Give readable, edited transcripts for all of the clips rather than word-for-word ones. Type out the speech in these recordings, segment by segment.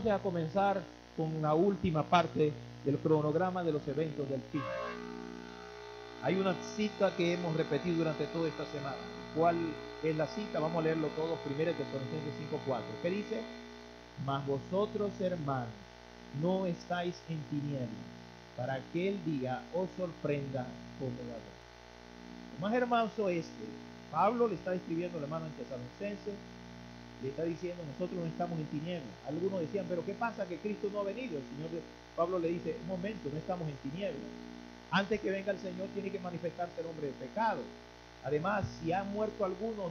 entonces a comenzar con la última parte del cronograma de los eventos del fin. Hay una cita que hemos repetido durante toda esta semana. ¿Cuál es la cita? Vamos a leerlo todo. 1 Tesalonicenses 5:4. ¿Qué dice? Mas vosotros, hermanos, no estáis en tinieblas, para que el día os sorprenda como ladrón. Lo más hermoso es que Pablo le está escribiendo al hermano en Tesalonicenses, le está diciendo, nosotros no estamos en tinieblas. Algunos decían, pero ¿qué pasa que Cristo no ha venido? El Señor Pablo le dice, un momento, no estamos en tinieblas. Antes que venga el Señor tiene que manifestarse el hombre de pecado. Además, si han muerto algunos,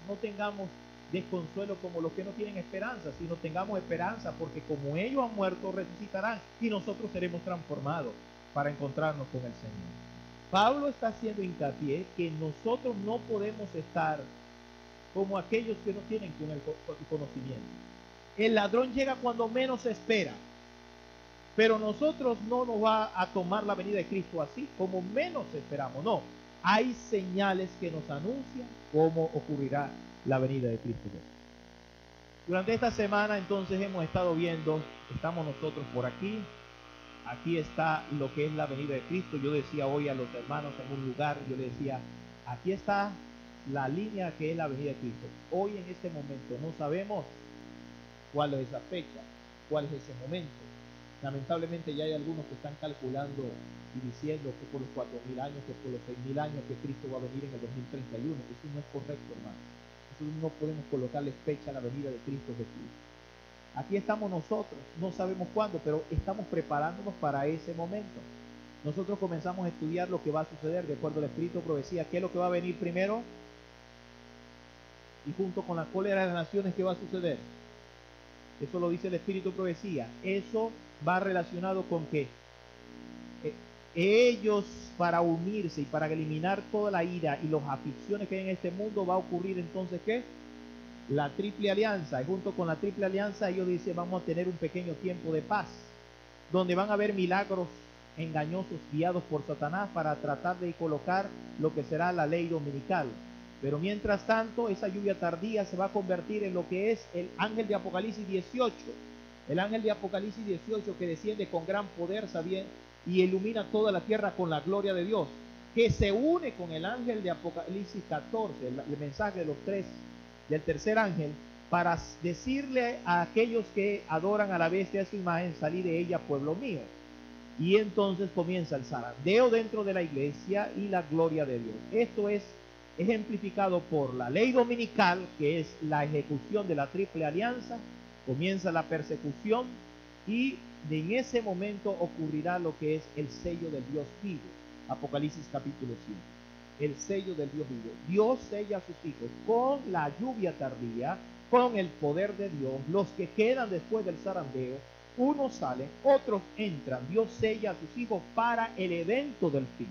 no tengamos desconsuelo como los que no tienen esperanza, sino tengamos esperanza, porque como ellos han muerto, resucitarán y nosotros seremos transformados para encontrarnos con el Señor. Pablo está haciendo hincapié que nosotros no podemos estar como aquellos que no tienen con el conocimiento. El ladrón llega cuando menos se espera, pero nosotros no nos va a tomar la venida de Cristo así, como menos esperamos. No, hay señales que nos anuncian cómo ocurrirá la venida de Cristo. Durante esta semana entonces hemos estado viendo, estamos nosotros por aquí, aquí está lo que es la venida de Cristo. Yo decía hoy a los hermanos en un lugar, yo les decía, aquí está la línea que es la venida de Cristo. Hoy en este momento no sabemos cuál es esa fecha, cuál es ese momento. Lamentablemente ya hay algunos que están calculando y diciendo que por los 4.000 años, que por los 6.000 años que Cristo va a venir en el 2031. Eso no es correcto, hermano. Nosotros no podemos colocarle fecha a la venida de Cristo Jesús. Aquí estamos nosotros, no sabemos cuándo, pero estamos preparándonos para ese momento. Nosotros comenzamos a estudiar lo que va a suceder de acuerdo al Espíritu de profecía. ¿Qué es lo que va a venir primero? Y junto con la cólera de las naciones, ¿qué va a suceder? Eso lo dice el Espíritu de profecía. Eso va relacionado con que ellos, para unirse y para eliminar toda la ira y las aflicciones que hay en este mundo, va a ocurrir entonces ¿qué? La triple alianza. Y junto con la triple alianza ellos dicen, vamos a tener un pequeño tiempo de paz, donde van a haber milagros engañosos guiados por Satanás para tratar de colocar lo que será la ley dominical. Pero mientras tanto, esa lluvia tardía se va a convertir en lo que es el ángel de Apocalipsis 18. El ángel de Apocalipsis 18 que desciende con gran poder y ilumina toda la tierra con la gloria de Dios, que se une con el ángel de Apocalipsis 14, el mensaje de los tres, del tercer ángel, para decirle a aquellos que adoran a la bestia de su imagen, salid de ella, pueblo mío. Y entonces comienza el zarandeo dentro de la iglesia y la gloria de Dios. Esto es ejemplificado por la ley dominical, que es la ejecución de la triple alianza. Comienza la persecución y en ese momento ocurrirá lo que es el sello del Dios vivo. Apocalipsis capítulo 7. El sello del Dios vivo. Dios sella a sus hijos con la lluvia tardía, con el poder de Dios. Los que quedan después del zarandeo, unos salen, otros entran. Dios sella a sus hijos para el evento del fin.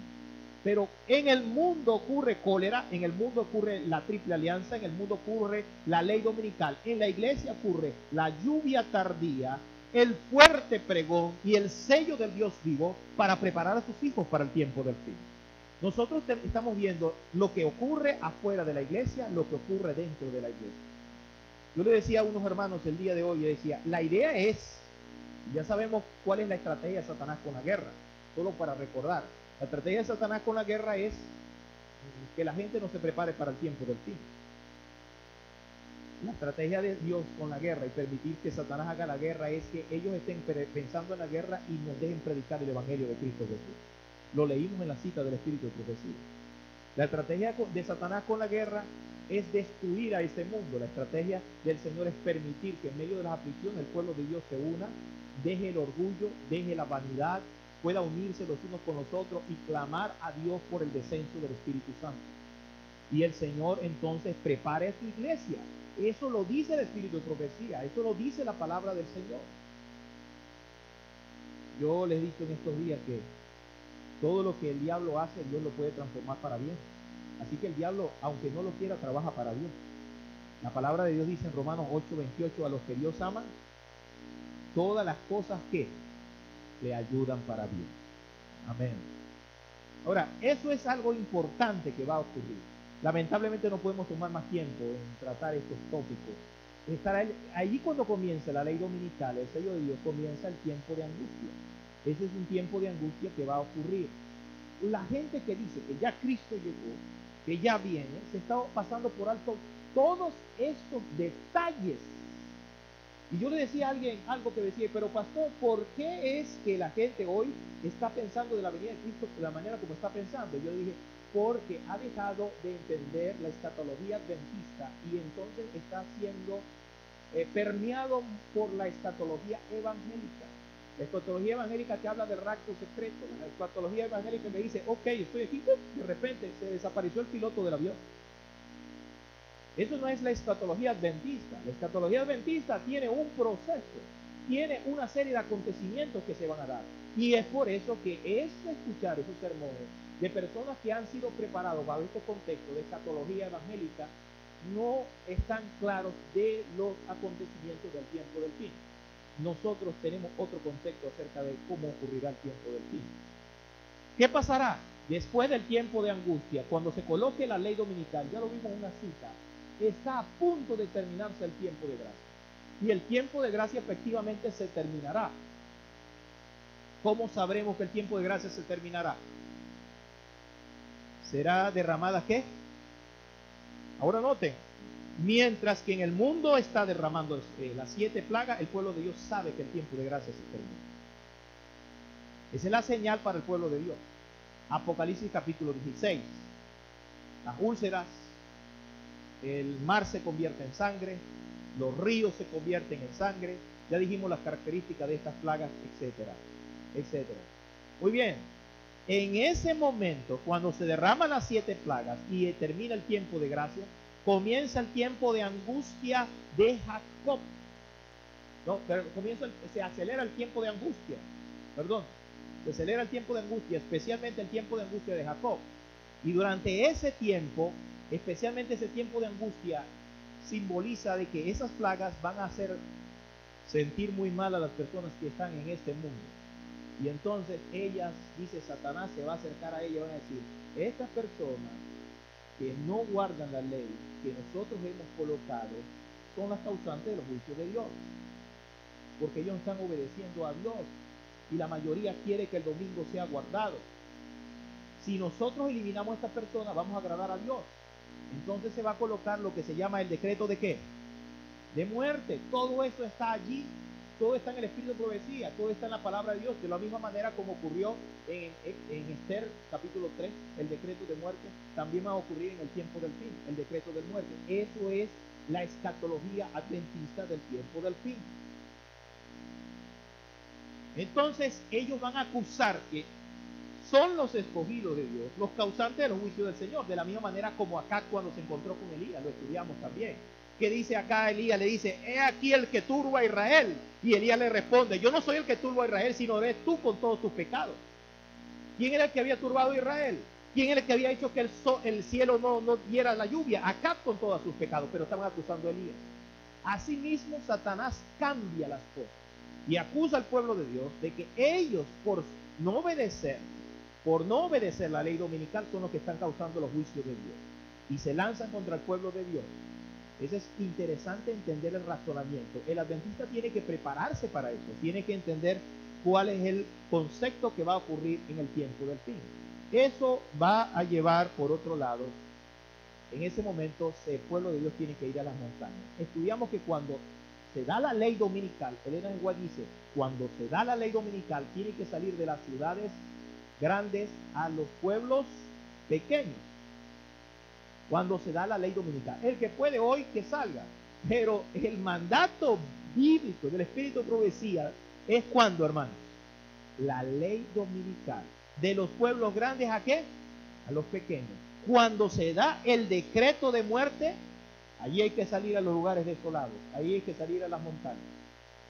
Pero en el mundo ocurre cólera, en el mundo ocurre la triple alianza, en el mundo ocurre la ley dominical, en la iglesia ocurre la lluvia tardía, el fuerte pregón y el sello del Dios vivo para preparar a sus hijos para el tiempo del fin. Nosotros estamos viendo lo que ocurre afuera de la iglesia, lo que ocurre dentro de la iglesia. Yo le decía a unos hermanos el día de hoy, yo decía, la idea es, ya sabemos cuál es la estrategia de Satanás con la guerra, solo para recordar. La estrategia de Satanás con la guerra es que la gente no se prepare para el tiempo del fin. La estrategia de Dios con la guerra y permitir que Satanás haga la guerra es que ellos estén pensando en la guerra y nos dejen predicar el evangelio de Cristo Jesús. Lo leímos en la cita del Espíritu de profecía. La estrategia de Satanás con la guerra es destruir a este mundo. La estrategia del Señor es permitir que en medio de las aflicciones el pueblo de Dios se una, deje el orgullo, deje la vanidad, pueda unirse los unos con los otros y clamar a Dios por el descenso del Espíritu Santo. Y el Señor entonces prepare a su iglesia. Eso lo dice el Espíritu de profecía, eso lo dice la palabra del Señor. Yo les he dicho en estos días que todo lo que el diablo hace, Dios lo puede transformar para bien. Así que el diablo, aunque no lo quiera, trabaja para bien. La palabra de Dios dice en Romanos 8:28, a los que Dios ama, todas las cosas que le ayudan para bien. Amén. Ahora, eso es algo importante que va a ocurrir. Lamentablemente no podemos tomar más tiempo en tratar estos tópicos, estará allí cuando comienza la ley dominical, el sello de Dios, comienza el tiempo de angustia. Ese es un tiempo de angustia que va a ocurrir. La gente que dice que ya Cristo llegó, que ya viene, se está pasando por alto todos estos detalles. Y yo le decía a alguien algo que decía, pero pastor, ¿por qué es que la gente hoy está pensando de la venida de Cristo de la manera como está pensando? Yo le dije, porque ha dejado de entender la escatología adventista y entonces está siendo permeado por la escatología evangélica. La escatología evangélica que habla del rapto secreto, la escatología evangélica que dice, ok, estoy aquí, de repente se desapareció el piloto del avión. Eso no es la escatología adventista. La escatología adventista tiene un proceso, tiene una serie de acontecimientos que se van a dar. Y es por eso que es escuchar esos sermones de personas que han sido preparados bajo este contexto de escatología evangélica, no están claros de los acontecimientos del tiempo del fin. Nosotros tenemos otro concepto acerca de cómo ocurrirá el tiempo del fin. ¿Qué pasará después del tiempo de angustia? Cuando se coloque la ley dominical, ya lo vimos en una cita, está a punto de terminarse el tiempo de gracia. Y el tiempo de gracia efectivamente se terminará. ¿Cómo sabremos que el tiempo de gracia se terminará? ¿Será derramada qué? Ahora noten, mientras que en el mundo está derramando las 7 plagas, el pueblo de Dios sabe que el tiempo de gracia se termina. Esa es la señal para el pueblo de Dios. Apocalipsis capítulo 16. Las úlceras, el mar se convierte en sangre, los ríos se convierten en sangre, ya dijimos las características de estas plagas, etcétera, etcétera. Muy bien, en ese momento, cuando se derraman las 7 plagas y termina el tiempo de gracia, comienza el tiempo de angustia de Jacob. No, pero se acelera el tiempo de angustia, perdón, se acelera el tiempo de angustia, especialmente el tiempo de angustia de Jacob. Y durante ese tiempo, especialmente ese tiempo de angustia, simboliza de que esas plagas van a hacer sentir muy mal a las personas que están en este mundo. Y entonces ellas, dice Satanás, se va a acercar a ellas y van a decir, estas personas que no guardan la ley que nosotros hemos colocado son las causantes de los juicios de Dios, porque ellos están obedeciendo a Dios y la mayoría quiere que el domingo sea guardado. Si nosotros eliminamos a estas personas, vamos a agradar a Dios. Entonces se va a colocar lo que se llama el decreto de ¿qué? De muerte. Todo eso está allí, todo está en el espíritu de profecía, todo está en la palabra de Dios, de la misma manera como ocurrió en Esther capítulo 3, el decreto de muerte, también va a ocurrir en el tiempo del fin, el decreto de muerte. Eso es la escatología adventista del tiempo del fin. Entonces ellos van a acusar que son los escogidos de Dios, los causantes de los juicios del Señor, de la misma manera como acá cuando se encontró con Elías, lo estudiamos también. ¿Qué dice acá Elías? Le dice, he aquí el que turba a Israel. Y Elías le responde, yo no soy el que turba a Israel, sino eres tú con todos tus pecados. ¿Quién era el que había turbado a Israel? ¿Quién era el que había hecho que el cielo no diera la lluvia? Acá con todos sus pecados, pero estaban acusando a Elías. Asimismo, Satanás cambia las cosas y acusa al pueblo de Dios de que ellos, por no obedecer la ley dominical, son los que están causando los juicios de Dios. Y se lanzan contra el pueblo de Dios. Eso es interesante entender el razonamiento. El adventista tiene que prepararse para eso, tiene que entender cuál es el concepto que va a ocurrir en el tiempo del fin. Eso va a llevar, por otro lado, en ese momento el pueblo de Dios tiene que ir a las montañas. Estudiamos que cuando se da la ley dominical, Elena en White dice, cuando se da la ley dominical, tiene que salir de las ciudades grandes a los pueblos pequeños. Cuando se da la ley dominical, el que puede hoy que salga, pero el mandato bíblico del espíritu de profecía es cuando, hermanos, la ley dominical de los pueblos grandes ¿a qué? A los pequeños. Cuando se da el decreto de muerte, allí hay que salir a los lugares desolados, ahí hay que salir a las montañas.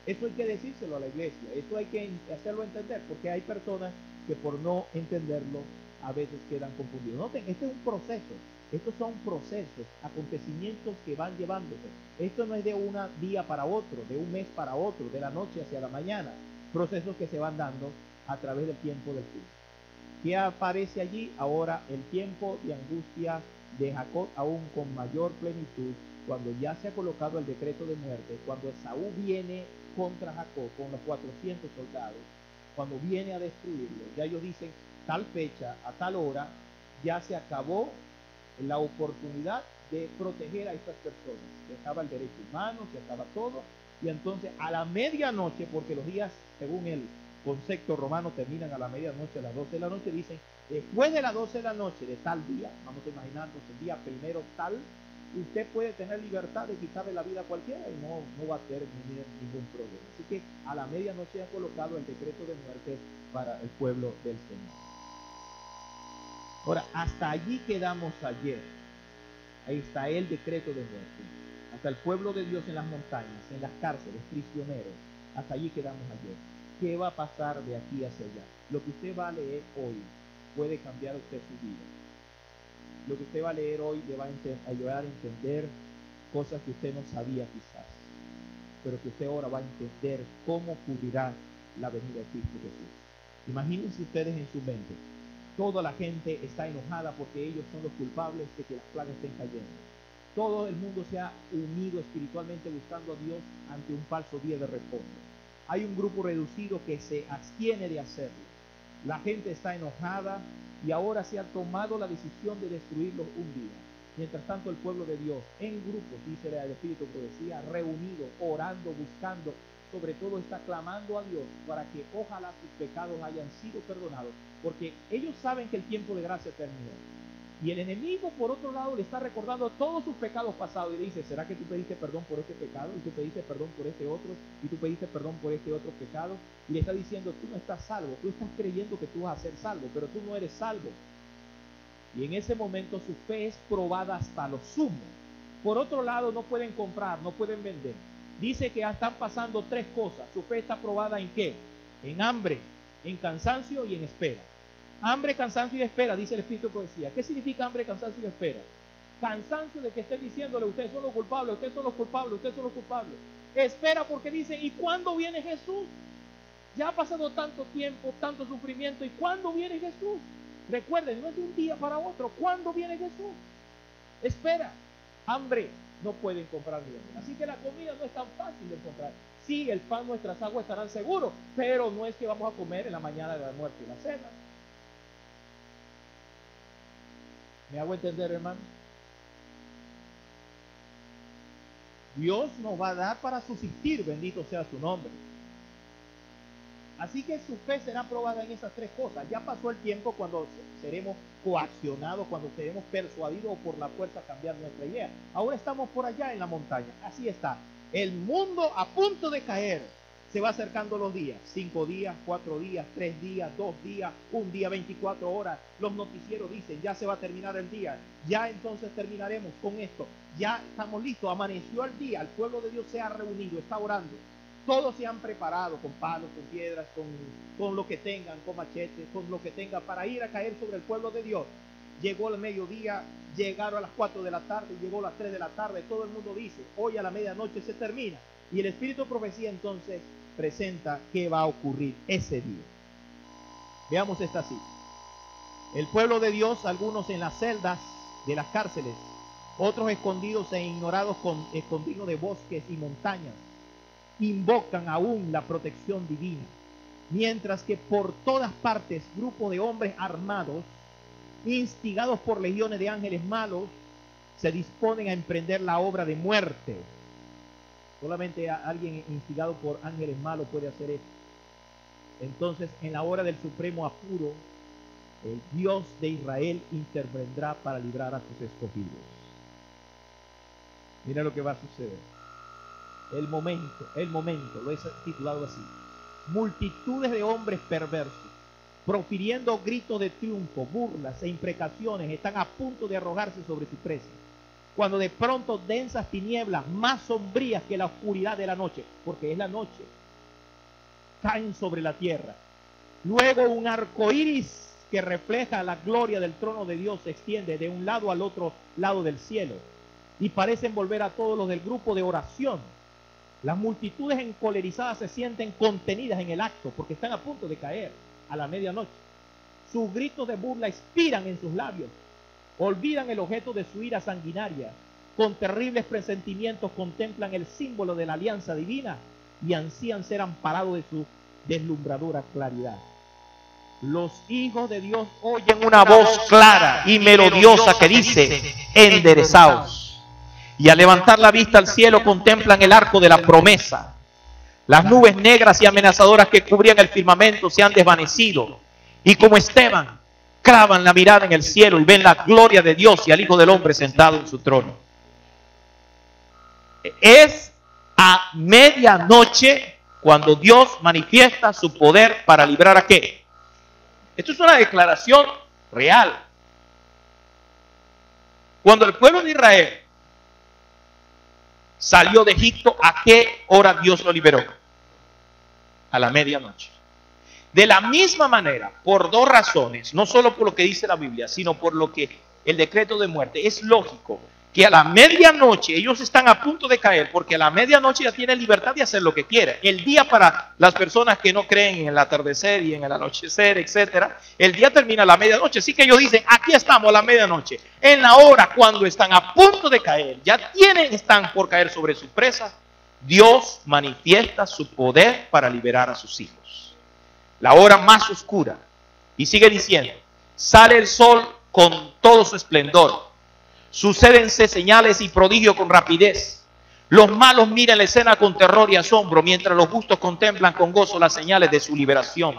Eso hay que decírselo a la iglesia, eso hay que hacerlo entender, porque hay personas que por no entenderlo a veces quedan confundidos. Noten, este es un proceso, estos son procesos, acontecimientos que van llevándose. Esto no es de un día para otro, de un mes para otro, de la noche hacia la mañana, procesos que se van dando a través del tiempo del fin. ¿Qué aparece allí? Ahora el tiempo de angustia de Jacob aún con mayor plenitud, cuando ya se ha colocado el decreto de muerte, cuando Esaú viene contra Jacob con los 400 soldados, cuando viene a destruirlo, ya ellos dicen tal fecha, a tal hora, ya se acabó la oportunidad de proteger a estas personas. Se acaba el derecho humano, se acaba todo, y entonces a la medianoche, porque los días, según el concepto romano, terminan a la medianoche, a las 12 de la noche, dicen, después de las 12 de la noche de tal día, vamos a imaginarnos el día primero tal, usted puede tener libertad de quitarle la vida a cualquiera y no va a tener ningún problema. Así que a la medianoche ha colocado el decreto de muerte para el pueblo del Señor. Ahora, hasta allí quedamos ayer. Ahí está el decreto de muerte. Hasta el pueblo de Dios en las montañas, en las cárceles, prisioneros. Hasta allí quedamos ayer. ¿Qué va a pasar de aquí hacia allá? Lo que usted va a leer hoy puede cambiar a usted su vida. Lo que usted va a leer hoy le va a ayudar a entender cosas que usted no sabía quizás, pero que usted ahora va a entender cómo ocurrirá la venida de Cristo Jesús. Imagínense ustedes en su mente, toda la gente está enojada porque ellos son los culpables de que las plagas estén cayendo. Todo el mundo se ha unido espiritualmente buscando a Dios ante un falso día de reposo. Hay un grupo reducido que se abstiene de hacerlo. La gente está enojada y ahora se ha tomado la decisión de destruirlos un día. Mientras tanto, el pueblo de Dios, en grupos, dice el Espíritu Profecía, reunido, orando, buscando, sobre todo está clamando a Dios para que ojalá sus pecados hayan sido perdonados, porque ellos saben que el tiempo de gracia terminó. Y el enemigo, por otro lado, le está recordando todos sus pecados pasados y le dice, ¿será que tú pediste perdón por este pecado? Y tú pediste perdón por este otro, y tú pediste perdón por este otro pecado. Y le está diciendo, tú no estás salvo, tú estás creyendo que tú vas a ser salvo, pero tú no eres salvo. Y en ese momento su fe es probada hasta lo sumo. Por otro lado, no pueden comprar, no pueden vender. Dice que están pasando tres cosas. Su fe está probada ¿en qué? En hambre, en cansancio y en espera. Hambre, cansancio y espera, dice el Espíritu de Poesía. ¿Qué significa hambre, cansancio y espera? Cansancio de que estén diciéndole, ustedes son los culpables, ustedes son los culpables, ustedes son los culpables. Espera porque dicen, ¿y cuándo viene Jesús? Ya ha pasado tanto tiempo, tanto sufrimiento, ¿y cuándo viene Jesús? Recuerden, no es de un día para otro. ¿Cuándo viene Jesús? Espera. Hambre, no pueden comprar bien. Así que la comida no es tan fácil de encontrar. Sí, el pan, nuestras aguas estarán seguros, pero no es que vamos a comer en la mañana de la muerte y la cena. ¿Me hago entender, hermano? Dios nos va a dar para subsistir, bendito sea su nombre. Así que su fe será probada en esas tres cosas. Ya pasó el tiempo cuando seremos coaccionados, cuando seremos persuadidos o por la fuerza a cambiar nuestra idea. Ahora estamos por allá en la montaña. Así está. El mundo a punto de caer. Se va acercando los días. 5 días, 4 días, 3 días, 2 días, 1 día, 24 horas. Los noticieros dicen, ya se va a terminar el día. Ya entonces terminaremos con esto. Ya estamos listos. Amaneció el día. El pueblo de Dios se ha reunido, está orando. Todos se han preparado con palos, con piedras, con lo que tengan, con machetes, con lo que tengan para ir a caer sobre el pueblo de Dios. Llegó el mediodía, llegaron a las 4 de la tarde, llegó a las 3 de la tarde. Todo el mundo dice, hoy a la medianoche se termina. Y el Espíritu de Profecía entonces presenta qué va a ocurrir ese día. Veamos esta cita. El pueblo de Dios, algunos en las celdas de las cárceles, otros escondidos e ignorados escondidos de bosques y montañas, invocan aún la protección divina, mientras que por todas partes grupos de hombres armados, instigados por legiones de ángeles malos, se disponen a emprender la obra de muerte. Solamente alguien instigado por ángeles malos puede hacer esto. Entonces, en la hora del supremo apuro, el Dios de Israel intervendrá para librar a sus escogidos. Mira lo que va a suceder. El momento, lo he titulado así. Multitudes de hombres perversos, profiriendo gritos de triunfo, burlas e imprecaciones, están a punto de arrojarse sobre su presa, cuando de pronto densas tinieblas, más sombrías que la oscuridad de la noche, porque es la noche, caen sobre la tierra. Luego un arco iris que refleja la gloria del trono de Dios se extiende de un lado al otro lado del cielo, y parece envolver a todos los del grupo de oración. Las multitudes encolerizadas se sienten contenidas en el acto porque están a punto de caer a la medianoche. Sus gritos de burla expiran en sus labios. olvidan el objeto de su ira sanguinaria, con terribles presentimientos contemplan el símbolo de la alianza divina y ansían ser amparados de su deslumbradora claridad. Los hijos de Dios oyen una voz clara y melodiosa que dice: enderezaos. Y al levantar la vista al cielo contemplan el arco de la promesa. Las nubes negras y amenazadoras que cubrían el firmamento se han desvanecido. Y como Esteban, clavan la mirada en el cielo y ven la gloria de Dios y al Hijo del Hombre sentado en su trono. Es a medianoche cuando Dios manifiesta su poder para librar a ¿qué? Esto es una declaración real. Cuando el pueblo de Israel salió de Egipto, ¿a qué hora Dios lo liberó? A la medianoche. De la misma manera, por dos razones, no solo por lo que dice la Biblia, sino por lo que el decreto de muerte, es lógico que a la medianoche ellos están a punto de caer, porque a la medianoche ya tienen libertad de hacer lo que quiera. El día, para las personas que no creen en el atardecer y en el anochecer, etcétera, el día termina a la medianoche. Así que ellos dicen: aquí estamos a la medianoche, en la hora cuando están a punto de caer, ya están por caer sobre su presa. Dios manifiesta su poder para liberar a sus hijos. La hora más oscura. Y sigue diciendo: sale el sol con todo su esplendor. Sucédense señales y prodigios con rapidez. Los malos miran la escena con terror y asombro, mientras los justos contemplan con gozo las señales de su liberación.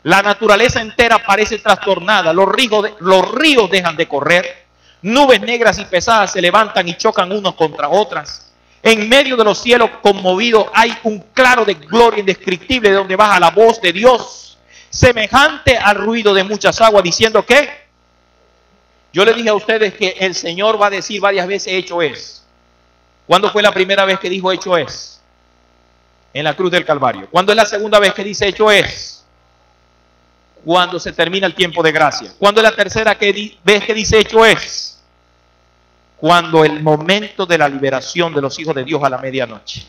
La naturaleza entera parece trastornada. Los ríos dejan de correr. Nubes negras y pesadas se levantan y chocan unos contra otras. En medio de los cielos conmovidos hay un claro de gloria indescriptible, de donde baja la voz de Dios, semejante al ruido de muchas aguas, diciendo que... Yo le dije a ustedes que el Señor va a decir varias veces: hecho es. ¿Cuándo fue la primera vez que dijo hecho es? En la cruz del Calvario. ¿Cuándo es la segunda vez que dice hecho es? Cuando se termina el tiempo de gracia. ¿Cuándo es la tercera vez que dice hecho es? Cuando el momento de la liberación de los hijos de Dios a la medianoche.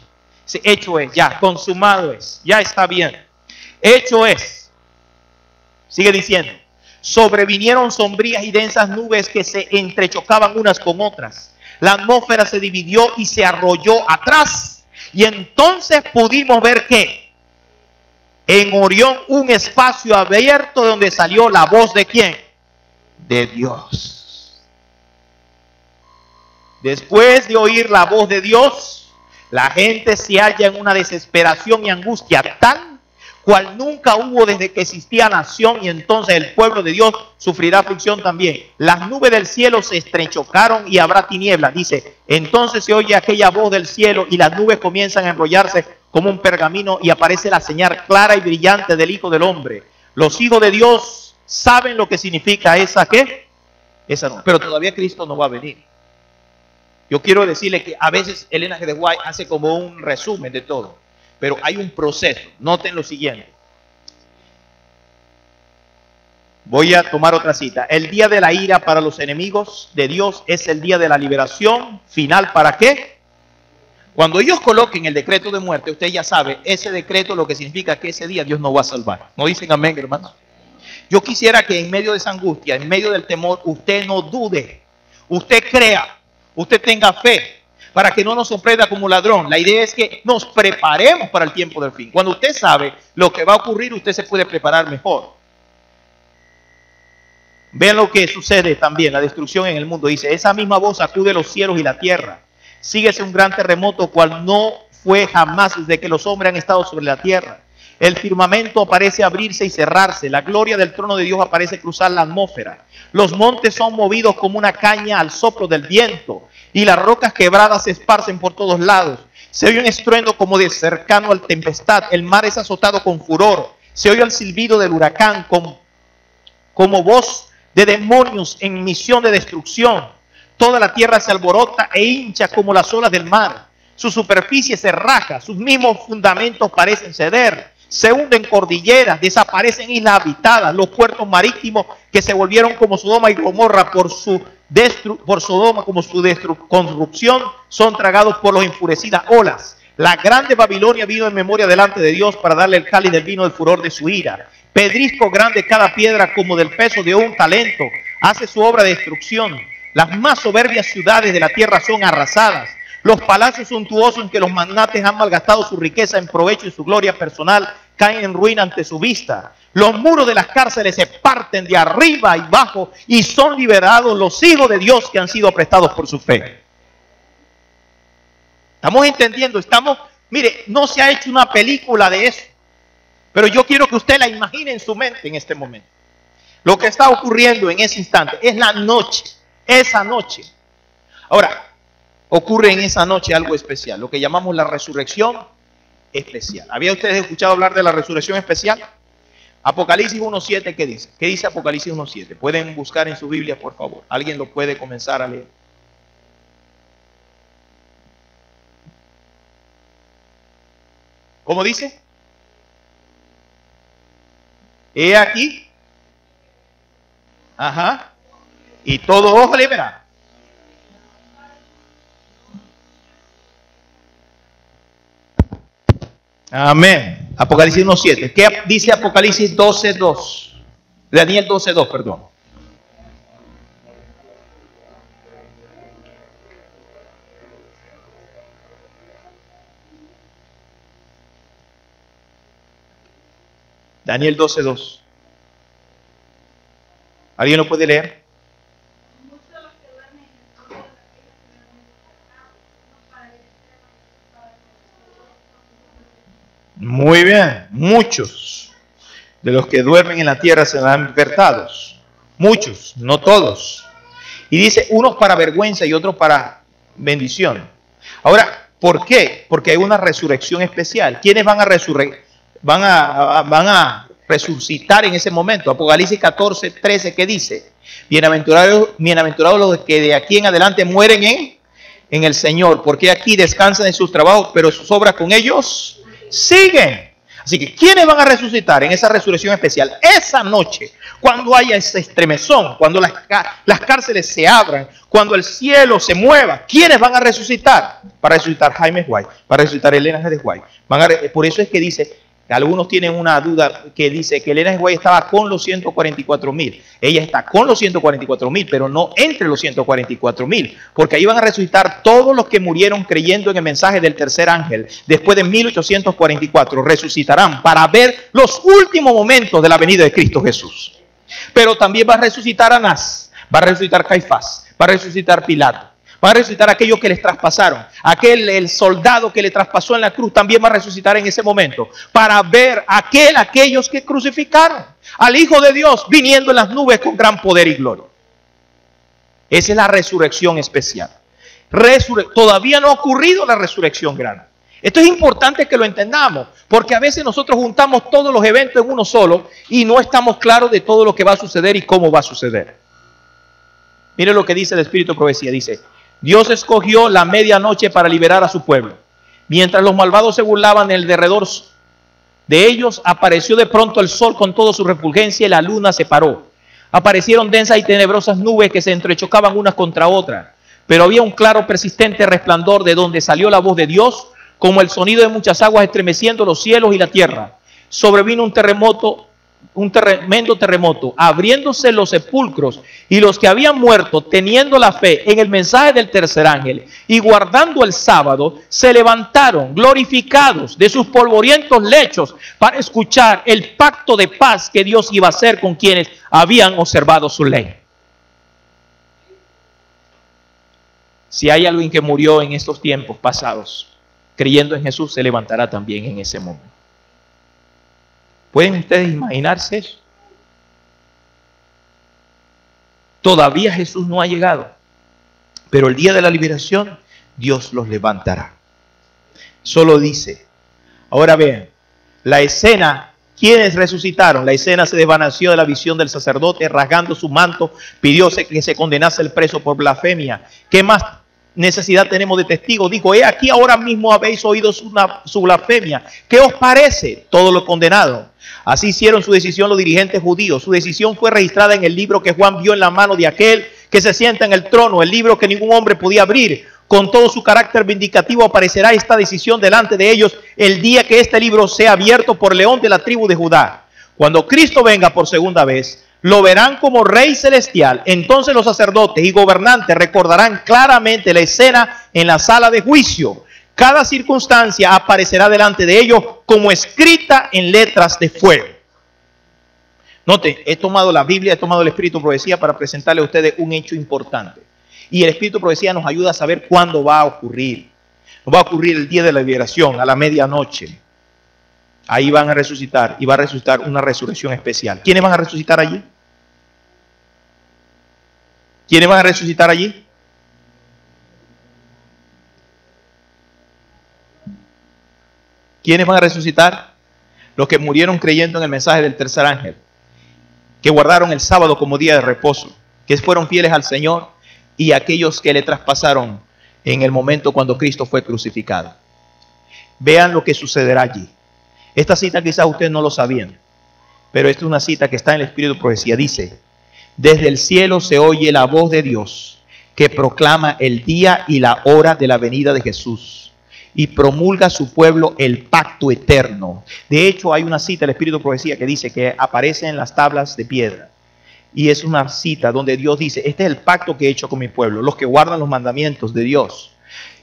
Hecho es, ya, consumado es, ya está bien. Hecho es. Sigue diciendo: sobrevinieron sombrías y densas nubes que se entrechocaban unas con otras. La atmósfera se dividió y se arrolló atrás. Y entonces pudimos ver que en Orión un espacio abierto, de donde salió la voz de ¿quién? De Dios. Después de oír la voz de Dios, la gente se halla en una desesperación y angustia tal cual nunca hubo desde que existía nación, y entonces el pueblo de Dios sufrirá aflicción también. Las nubes del cielo se estrechocaron y habrá tinieblas. Dice: entonces se oye aquella voz del cielo y las nubes comienzan a enrollarse como un pergamino y aparece la señal clara y brillante del Hijo del Hombre. Los hijos de Dios saben lo que significa esa ¿qué? Esa no. Pero todavía Cristo no va a venir. Yo quiero decirle que a veces Elena G. de White hace como un resumen de todo. Pero hay un proceso. Noten lo siguiente. Voy a tomar otra cita. El día de la ira para los enemigos de Dios es el día de la liberación final. ¿Para qué? Cuando ellos coloquen el decreto de muerte, usted ya sabe, ese decreto lo que significa que ese día Dios no va a salvar. ¿No dicen amén, hermanos? Yo quisiera que en medio de esa angustia, en medio del temor, usted no dude. Usted crea. Usted tenga fe. Para que no nos sorprenda como ladrón. La idea es que nos preparemos para el tiempo del fin. Cuando usted sabe lo que va a ocurrir, usted se puede preparar mejor. Vean lo que sucede también, la destrucción en el mundo. Dice: esa misma voz sacude los cielos y la tierra. Síguese un gran terremoto, cual no fue jamás desde que los hombres han estado sobre la tierra. El firmamento parece abrirse y cerrarse. La gloria del trono de Dios aparece cruzar la atmósfera. Los montes son movidos como una caña al soplo del viento, y las rocas quebradas se esparcen por todos lados. Se oye un estruendo como de cercano al tempestad. El mar es azotado con furor. Se oye el silbido del huracán como voz de demonios en misión de destrucción. Toda la tierra se alborota e hincha como las olas del mar. Su superficie se raja, sus mismos fundamentos parecen ceder. Se hunden cordilleras, desaparecen islas habitadas, los puertos marítimos que se volvieron como Sodoma y Gomorra por Sodoma como su corrupción, son tragados por los enfurecidas olas. La grande Babilonia vino en memoria delante de Dios para darle el cáliz del vino del furor de su ira. Pedrisco grande cada piedra como del peso de un talento. hace su obra de destrucción. Las más soberbias ciudades de la tierra son arrasadas. Los palacios suntuosos en que los magnates han malgastado su riqueza en provecho y su gloria personal caen en ruina ante su vista. Los muros de las cárceles se parten de arriba y abajo y son liberados los hijos de Dios que han sido prestados por su fe. ¿Estamos entendiendo? Mire, no se ha hecho una película de eso, pero yo quiero que usted la imagine en su mente en este momento. Lo que está ocurriendo en ese instante es la noche, esa noche. Ahora, ocurre en esa noche algo especial, lo que llamamos la resurrección especial. ¿Había ustedes escuchado hablar de la resurrección especial? Apocalipsis 1.7, ¿qué dice? ¿Qué dice Apocalipsis 1.7? Pueden buscar en su Biblia, por favor. ¿Alguien lo puede comenzar a leer? ¿Cómo dice? He aquí. Ajá. Y todo ojo le verá. Amén. Apocalipsis 1.7. ¿Qué dice Apocalipsis 12.2? Daniel 12.2, perdón. Daniel 12.2. ¿Alguien lo puede leer? Muy bien, muchos de los que duermen en la tierra serán despertados. Muchos, no todos. Y dice, unos para vergüenza y otros para bendición. Ahora, ¿por qué? Porque hay una resurrección especial. ¿Quiénes van a resucitar en ese momento? Apocalipsis 14:13, ¿qué dice? Bienaventurados los que de aquí en adelante mueren en el Señor, porque aquí descansan de sus trabajos, pero sus obras con ellos siguen. Así que, ¿quiénes van a resucitar en esa resurrección especial? Esa noche, cuando haya ese estremezón, cuando las cárceles se abran, cuando el cielo se mueva, ¿quiénes van a resucitar? Va a resucitar Jaime White, va a resucitar Elena G. White. Por eso es que dice, algunos tienen una duda que dice que Elena G. White estaba con los 144,000. Ella está con los 144,000, pero no entre los 144,000, porque ahí van a resucitar todos los que murieron creyendo en el mensaje del tercer ángel. Después de 1844 resucitarán para ver los últimos momentos de la venida de Cristo Jesús. Pero también va a resucitar Anás, va a resucitar Caifás, va a resucitar Pilato. Va a resucitar aquellos que les traspasaron. El soldado que le traspasó en la cruz también va a resucitar en ese momento. Para ver aquellos que crucificaron al Hijo de Dios viniendo en las nubes con gran poder y gloria. Esa es la resurrección especial. Todavía no ha ocurrido la resurrección grande. Esto es importante que lo entendamos, porque a veces nosotros juntamos todos los eventos en uno solo y no estamos claros de todo lo que va a suceder y cómo va a suceder. Mire lo que dice el Espíritu de Profecía. Dice, Dios escogió la medianoche para liberar a su pueblo. Mientras los malvados se burlaban en el derredor de ellos, apareció de pronto el sol con toda su refulgencia y la luna se paró. Aparecieron densas y tenebrosas nubes que se entrechocaban unas contra otras. Pero había un claro persistente resplandor de donde salió la voz de Dios, como el sonido de muchas aguas estremeciendo los cielos y la tierra. Sobrevino un tremendo terremoto, abriéndose los sepulcros, y los que habían muerto teniendo la fe en el mensaje del tercer ángel y guardando el sábado, se levantaron glorificados de sus polvorientos lechos para escuchar el pacto de paz que Dios iba a hacer con quienes habían observado su ley. Si hay alguien que murió en estos tiempos pasados creyendo en Jesús, se levantará también en ese momento. ¿Pueden ustedes imaginarse eso? Todavía Jesús no ha llegado, pero el día de la liberación Dios los levantará. Solo dice, ahora vean, la escena, ¿quiénes resucitaron? La escena se desvaneció de la visión del sacerdote, rasgando su manto, pidió que se condenase el preso por blasfemia. ¿Qué más necesidad tenemos de testigos? Dijo, he aquí ahora mismo habéis oído su blasfemia. ¿Qué os parece? Todo lo condenado. Así hicieron su decisión los dirigentes judíos. Su decisión fue registrada en el libro que Juan vio en la mano de aquel que se sienta en el trono, el libro que ningún hombre podía abrir. Con todo su carácter vindicativo aparecerá esta decisión delante de ellos el día que este libro sea abierto por León de la tribu de Judá. Cuando Cristo venga por segunda vez, lo verán como rey celestial. Entonces los sacerdotes y gobernantes recordarán claramente la escena en la sala de juicio. Cada circunstancia aparecerá delante de ellos como escrita en letras de fuego. Note, he tomado la Biblia, he tomado el Espíritu de Profecía para presentarle a ustedes un hecho importante. Y el Espíritu de Profecía nos ayuda a saber cuándo va a ocurrir. Va a ocurrir el día de la liberación, a la medianoche. Ahí van a resucitar y va a resucitar una resurrección especial. ¿Quiénes van a resucitar allí? ¿Quiénes van a resucitar allí? ¿Quiénes van a resucitar? Los que murieron creyendo en el mensaje del tercer ángel, que guardaron el sábado como día de reposo, que fueron fieles al Señor, y aquellos que le traspasaron en el momento cuando Cristo fue crucificado. Vean lo que sucederá allí. Esta cita quizás ustedes no lo sabían, pero esta es una cita que está en el Espíritu de Profecía. Dice: desde el cielo se oye la voz de Dios que proclama el día y la hora de la venida de Jesús y promulga a su pueblo el pacto eterno. De hecho, hay una cita del Espíritu de Profecía que dice que aparece en las tablas de piedra. Y es una cita donde Dios dice: este es el pacto que he hecho con mi pueblo, los que guardan los mandamientos de Dios.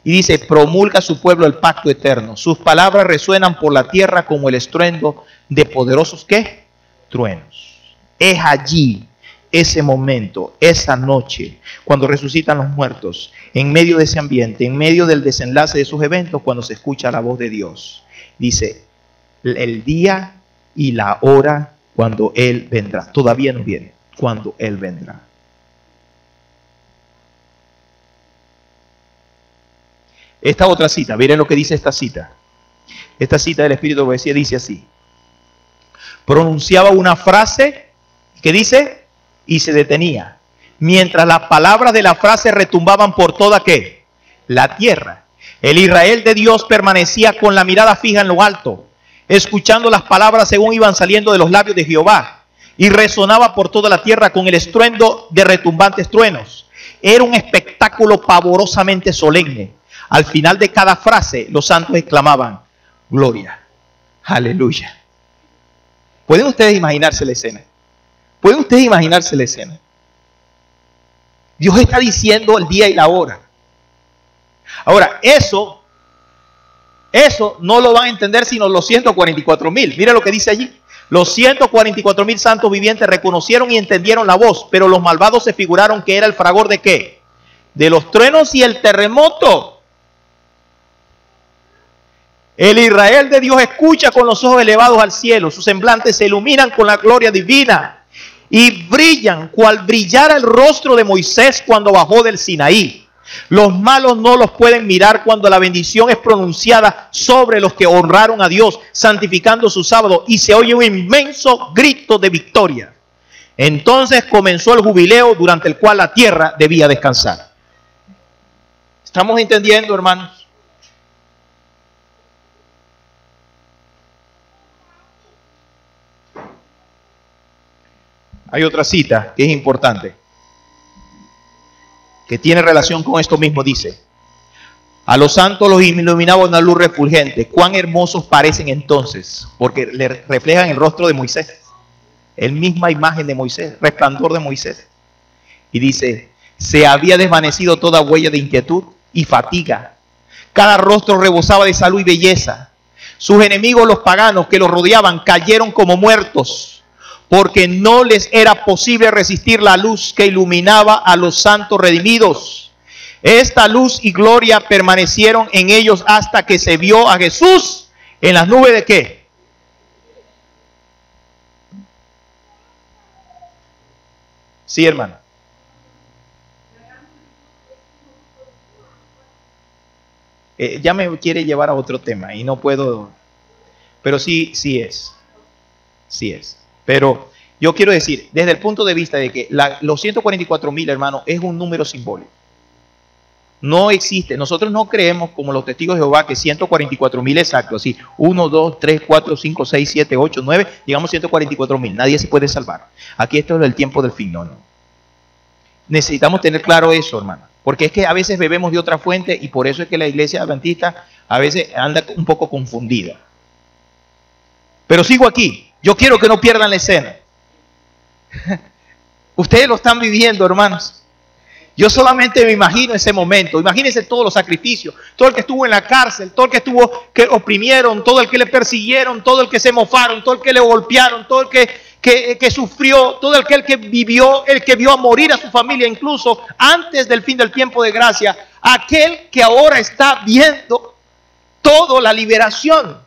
Y dice: promulga a su pueblo el pacto eterno. Sus palabras resuenan por la tierra como el estruendo de poderosos ¿qué? Truenos. Es allí, ese momento, esa noche, cuando resucitan los muertos, en medio de ese ambiente, en medio del desenlace de esos eventos, cuando se escucha la voz de Dios. Dice: el día y la hora cuando Él vendrá. Todavía no viene, cuando Él vendrá. Esta otra cita, miren lo que dice esta cita. Esta cita del Espíritu de Profecía dice así: pronunciaba una frase que dice y se detenía, mientras las palabras de la frase retumbaban por toda ¿qué? La tierra. El Israel de Dios permanecía con la mirada fija en lo alto, escuchando las palabras según iban saliendo de los labios de Jehová, y resonaba por toda la tierra con el estruendo de retumbantes truenos. Era un espectáculo pavorosamente solemne. Al final de cada frase, los santos exclamaban: gloria, aleluya. ¿Pueden ustedes imaginarse la escena? ¿Pueden ustedes imaginarse la escena? Dios está diciendo el día y la hora. Ahora, eso no lo van a entender sino los 144,000. Mira lo que dice allí. Los 144,000 santos vivientes reconocieron y entendieron la voz, pero los malvados se figuraron que era el fragor de ¿qué? De los truenos y el terremoto. El Israel de Dios escucha con los ojos elevados al cielo. Sus semblantes se iluminan con la gloria divina y brillan cual brillara el rostro de Moisés cuando bajó del Sinaí. Los malos no los pueden mirar cuando la bendición es pronunciada sobre los que honraron a Dios, santificando su sábado, y se oye un inmenso grito de victoria. Entonces comenzó el jubileo durante el cual la tierra debía descansar. ¿Estamos entendiendo, hermanos? Hay otra cita que es importante, que tiene relación con esto mismo. Dice: a los santos los iluminaba una luz refulgente. Cuán hermosos parecen entonces, porque le reflejan el rostro de Moisés, el misma imagen de Moisés, resplandor de Moisés. Y dice: se había desvanecido toda huella de inquietud y fatiga. Cada rostro rebosaba de salud y belleza. Sus enemigos, los paganos que los rodeaban, cayeron como muertos, porque no les era posible resistir la luz que iluminaba a los santos redimidos. Esta luz y gloria permanecieron en ellos hasta que se vio a Jesús en las nubes de ¿qué? Sí, hermano. Ya me quiere llevar a otro tema y no puedo, pero sí es. Pero yo quiero decir, desde el punto de vista de que los 144,000, hermanos, es un número simbólico. No existe. Nosotros no creemos como los testigos de Jehová que 144,000 exactos, así 1, 2, 3, 4, 5, 6, 7, 8, 9, digamos 144,000. Nadie se puede salvar. Aquí esto es el tiempo del fin. No. Necesitamos tener claro eso, hermano. Porque es que a veces bebemos de otra fuente y por eso es que la iglesia adventista a veces anda un poco confundida. Pero sigo aquí. Yo quiero que no pierdan la escena. Ustedes lo están viviendo, hermanos. Yo solamente me imagino ese momento. Imagínense todos los sacrificios, todo el que estuvo en la cárcel, todo el que estuvo, que oprimieron, todo el que le persiguieron, todo el que se mofaron, todo el que le golpearon, todo el que sufrió, todo el que vivió, el que vio a morir a su familia, incluso antes del fin del tiempo de gracia, aquel que ahora está viendo toda la liberación,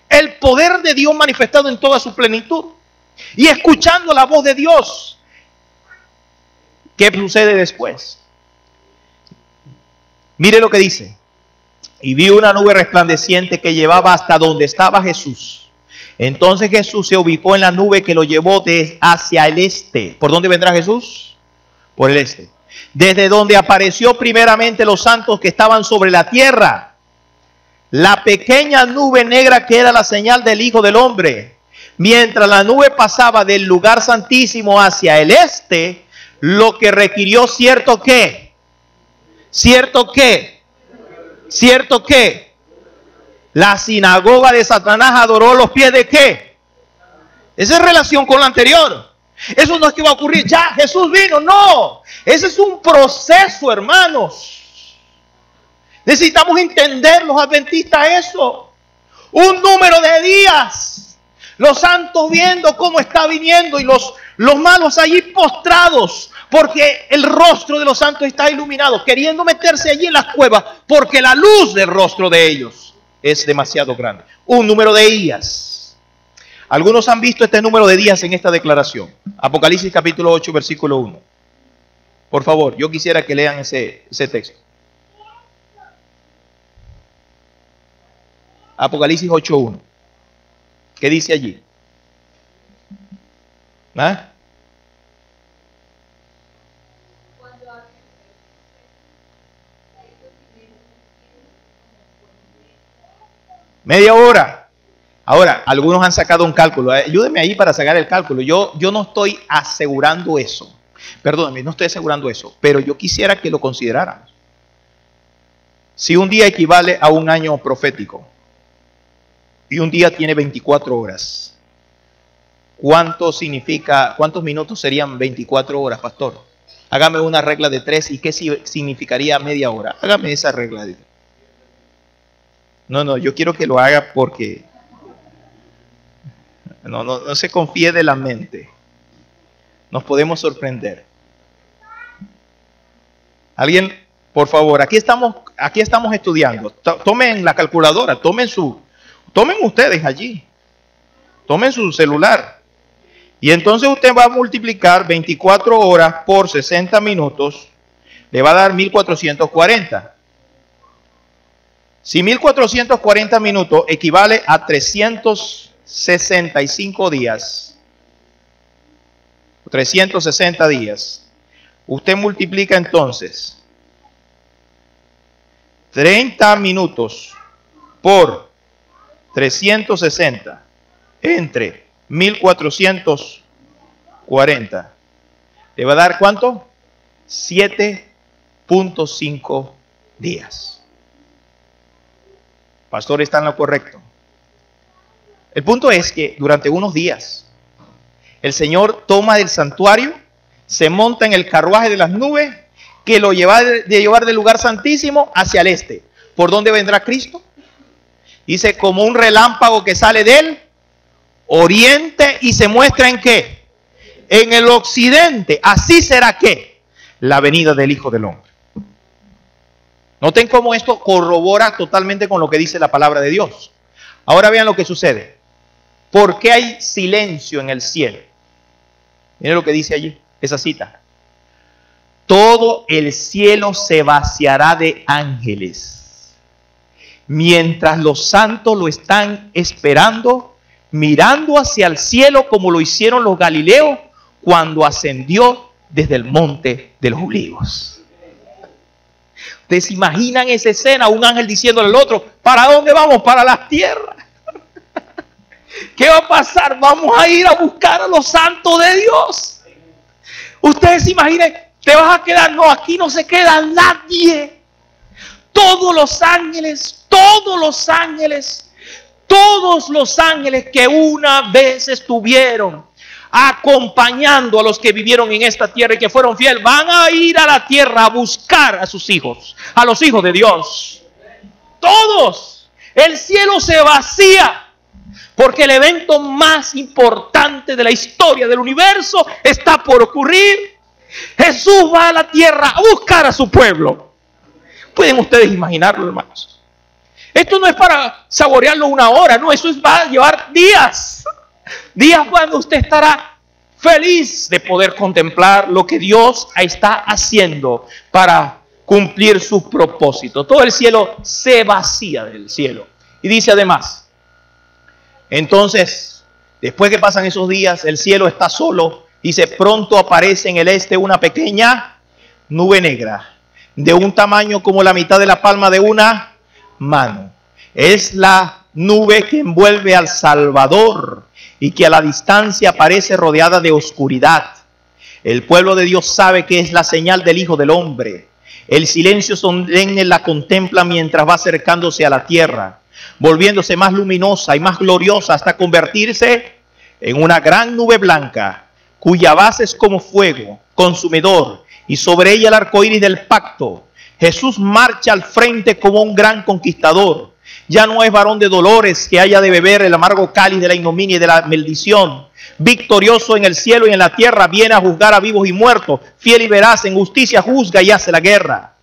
el poder de Dios manifestado en toda su plenitud y escuchando la voz de Dios. ¿Qué sucede después? Mire lo que dice. Y vi una nube resplandeciente que llevaba hasta donde estaba Jesús. Entonces Jesús se ubicó en la nube que lo llevó hacia el este. ¿Por dónde vendrá Jesús? Por el este. Desde donde apareció primeramente los santos que estaban sobre la tierra. La pequeña nube negra que era la señal del Hijo del Hombre. Mientras la nube pasaba del lugar santísimo hacia el este, lo que requirió cierto que la sinagoga de Satanás adoró los pies de qué. Esa es relación con lo anterior. Eso no es que va a ocurrir ya, Jesús vino, no. Ese es un proceso, hermanos. Necesitamos entender los adventistas eso. Un número de días. Los santos viendo cómo está viniendo y los malos allí postrados, porque el rostro de los santos está iluminado, queriendo meterse allí en las cuevas, porque la luz del rostro de ellos es demasiado grande. Un número de días. Algunos han visto este número de días en esta declaración. Apocalipsis capítulo 8, versículo 1. Por favor, yo quisiera que lean ese texto. Apocalipsis 8:1. ¿Qué dice allí? ¿Ah? Media hora. Ahora, algunos han sacado un cálculo. Ayúdenme ahí para sacar el cálculo. Yo no estoy asegurando eso. Perdónenme, no estoy asegurando eso. Pero yo quisiera que lo consideráramos. Si un día equivale a un año profético y un día tiene 24 horas, ¿cuántos minutos serían 24 horas, pastor? Hágame una regla de 3 y qué significaría media hora. Hágame esa regla de 3. No, yo quiero que lo haga porque no se confíe de la mente. Nos podemos sorprender. Alguien, por favor, aquí estamos estudiando. Tomen la calculadora, tomen ustedes allí. Tomen su celular. Y entonces usted va a multiplicar 24 horas por 60 minutos. Le va a dar 1440. Si 1440 minutos equivale a 365 días, 360 días, usted multiplica entonces 30 minutos por 360 entre 1440. ¿Le va a dar cuánto? 7.5 días. Pastor, está en lo correcto. El punto es que durante unos días el Señor toma del santuario, se monta en el carruaje de las nubes que lo lleva del lugar santísimo hacia el este. ¿Por dónde vendrá Cristo? Dice, como un relámpago que sale del oriente y se muestra ¿en qué? En el occidente. Así será que la venida del Hijo del Hombre. Noten cómo esto corrobora totalmente con lo que dice la palabra de Dios. Ahora vean lo que sucede. ¿Por qué hay silencio en el cielo? Miren lo que dice allí, esa cita. Todo el cielo se vaciará de ángeles, mientras los santos lo están esperando, mirando hacia el cielo como lo hicieron los galileos cuando ascendió desde el monte de los olivos. ¿Ustedes se imaginan esa escena? Un ángel diciéndole al otro, ¿para dónde vamos? Para las tierras. ¿Qué va a pasar? Vamos a ir a buscar a los santos de Dios. Ustedes se imaginan, te vas a quedar, no, aquí no se queda nadie. Todos los ángeles que una vez estuvieron acompañando a los que vivieron en esta tierra y que fueron fieles. Van a ir a la tierra a buscar a sus hijos, a los hijos de Dios. Todos. El cielo se vacía porque el evento más importante de la historia del universo está por ocurrir. Jesús va a la tierra a buscar a su pueblo. ¿Pueden ustedes imaginarlo, hermanos? Esto no es para saborearlo una hora, no, eso va a llevar días. Días cuando usted estará feliz de poder contemplar lo que Dios está haciendo para cumplir sus propósitos. Todo el cielo se vacía del cielo. Y dice además, entonces, después que pasan esos días, el cielo está solo. Dice, pronto aparece en el este una pequeña nube negra, de un tamaño como la mitad de la palma de una mano. Es la nube que envuelve al Salvador y que a la distancia aparece rodeada de oscuridad. El pueblo de Dios sabe que es la señal del Hijo del Hombre. El silencio solemne la contempla mientras va acercándose a la tierra, volviéndose más luminosa y más gloriosa hasta convertirse en una gran nube blanca, cuya base es como fuego consumidor, y sobre ella el arco iris del pacto. Jesús marcha al frente como un gran conquistador. Ya no es varón de dolores que haya de beber el amargo cáliz de la ignominia y de la maldición. Victorioso en el cielo y en la tierra, viene a juzgar a vivos y muertos. Fiel y veraz, en justicia juzga y hace la guerra.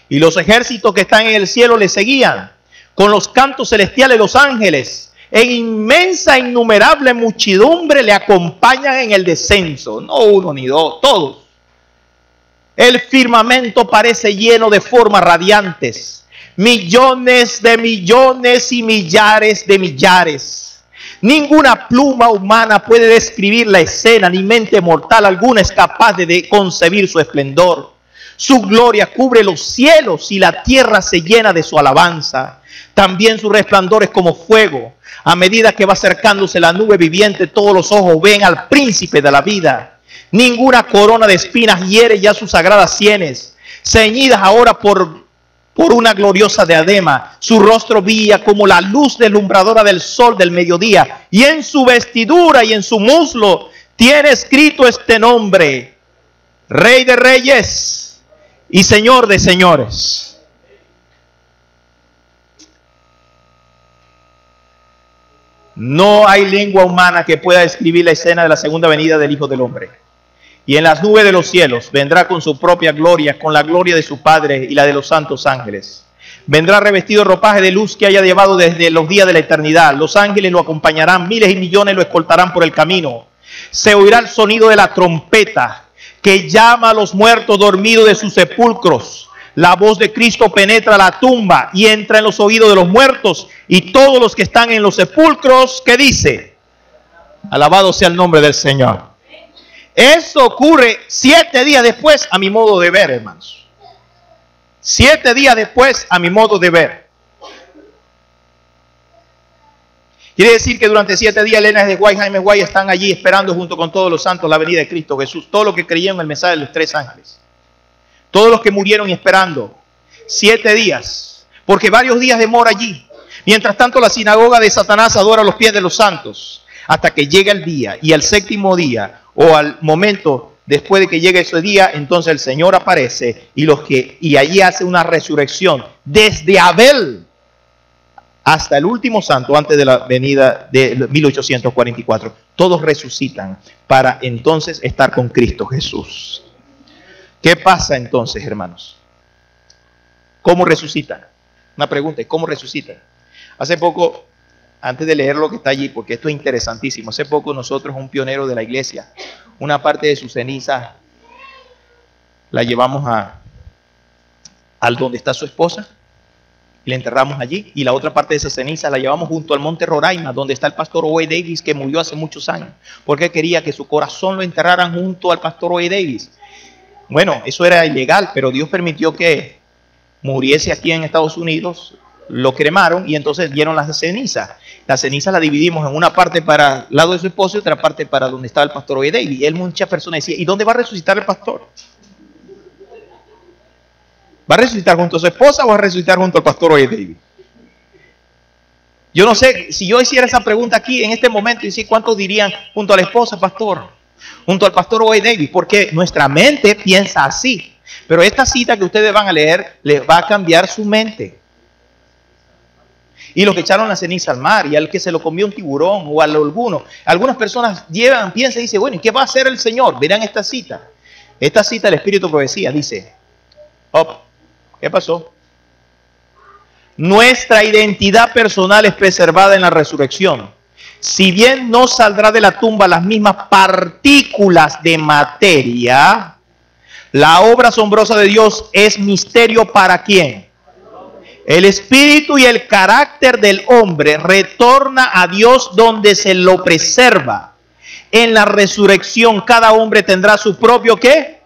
Y los ejércitos que están en el cielo le seguían. Con los cantos celestiales los ángeles, en inmensa, innumerable muchedumbre, le acompañan en el descenso. No uno ni dos, todos. El firmamento parece lleno de formas radiantes. Millones de millones y millares de millares. Ninguna pluma humana puede describir la escena, ni mente mortal alguna es capaz de concebir su esplendor. Su gloria cubre los cielos y la tierra se llena de su alabanza. También su resplandor es como fuego. A medida que va acercándose la nube viviente, todos los ojos ven al príncipe de la vida. Ninguna corona de espinas hiere ya sus sagradas sienes, ceñidas ahora por una gloriosa diadema. Su rostro brilla como la luz deslumbradora del sol del mediodía, y en su vestidura y en su muslo tiene escrito este nombre: Rey de Reyes y Señor de Señores. No hay lengua humana que pueda describir la escena de la segunda venida del Hijo del Hombre. Y en las nubes de los cielos vendrá con su propia gloria, con la gloria de su Padre y la de los santos ángeles. Vendrá revestido de ropaje de luz que haya llevado desde los días de la eternidad. Los ángeles lo acompañarán, miles y millones lo escoltarán por el camino. Se oirá el sonido de la trompeta que llama a los muertos dormidos de sus sepulcros. La voz de Cristo penetra la tumba y entra en los oídos de los muertos, y todos los que están en los sepulcros, ¿qué dice? Alabado sea el nombre del Señor. Eso ocurre 7 días después, a mi modo de ver, hermanos. 7 días después, a mi modo de ver. Quiere decir que durante 7 días Elena de White, Jaime White están allí esperando junto con todos los santos la venida de Cristo Jesús. Todos los que creyeron en el mensaje de los 3 ángeles. Todos los que murieron esperando. 7 días. Porque varios días demora allí. Mientras tanto, la sinagoga de Satanás adora los pies de los santos. Hasta que llega el día. Y al 7º día, o al momento después de que llegue ese día, entonces el Señor aparece. Y allí hace una resurrección. Desde Abel hasta el último santo, antes de la venida de 1844. Todos resucitan para entonces estar con Cristo Jesús. ¿Qué pasa entonces, hermanos? ¿Cómo resucitan? Una pregunta, ¿cómo resucitan? Hace poco, antes de leer lo que está allí, porque esto es interesantísimo, hace poco nosotros, un pionero de la iglesia, una parte de su ceniza la llevamos al donde está su esposa, y la enterramos allí, y la otra parte de esa ceniza la llevamos junto al monte Roraima, donde está el pastor O.A. Davis, que murió hace muchos años, porque quería que su corazón lo enterraran junto al pastor O.A. Davis. Bueno, eso era ilegal, pero Dios permitió que muriese aquí en Estados Unidos, lo cremaron y entonces dieron las cenizas. La ceniza la dividimos en una parte para el lado de su esposo y otra parte para donde estaba el pastor O.A. Davis. Y él, muchas personas decían, ¿y dónde va a resucitar el pastor? ¿Va a resucitar junto a su esposa o va a resucitar junto al pastor O.A. Davis? Yo no sé, si yo hiciera esa pregunta aquí en este momento, y si ¿cuántos dirían junto a la esposa, pastor? junto al pastor Wayne Davis, porque nuestra mente piensa así. Pero esta cita que ustedes van a leer les va a cambiar su mente. Y los que echaron la ceniza al mar, y al que se lo comió un tiburón, o a alguno. Algunas personas piensan y dicen, bueno, ¿y qué va a hacer el Señor? Verán esta cita. Esta cita del Espíritu de Profecía dice, ¿qué pasó? Nuestra identidad personal es preservada en la resurrección. Si bien no saldrá de la tumba las mismas partículas de materia, la obra asombrosa de Dios es misterio para ¿quién? El espíritu y el carácter del hombre retorna a Dios donde se lo preserva. En la resurrección cada hombre tendrá su propio ¿qué?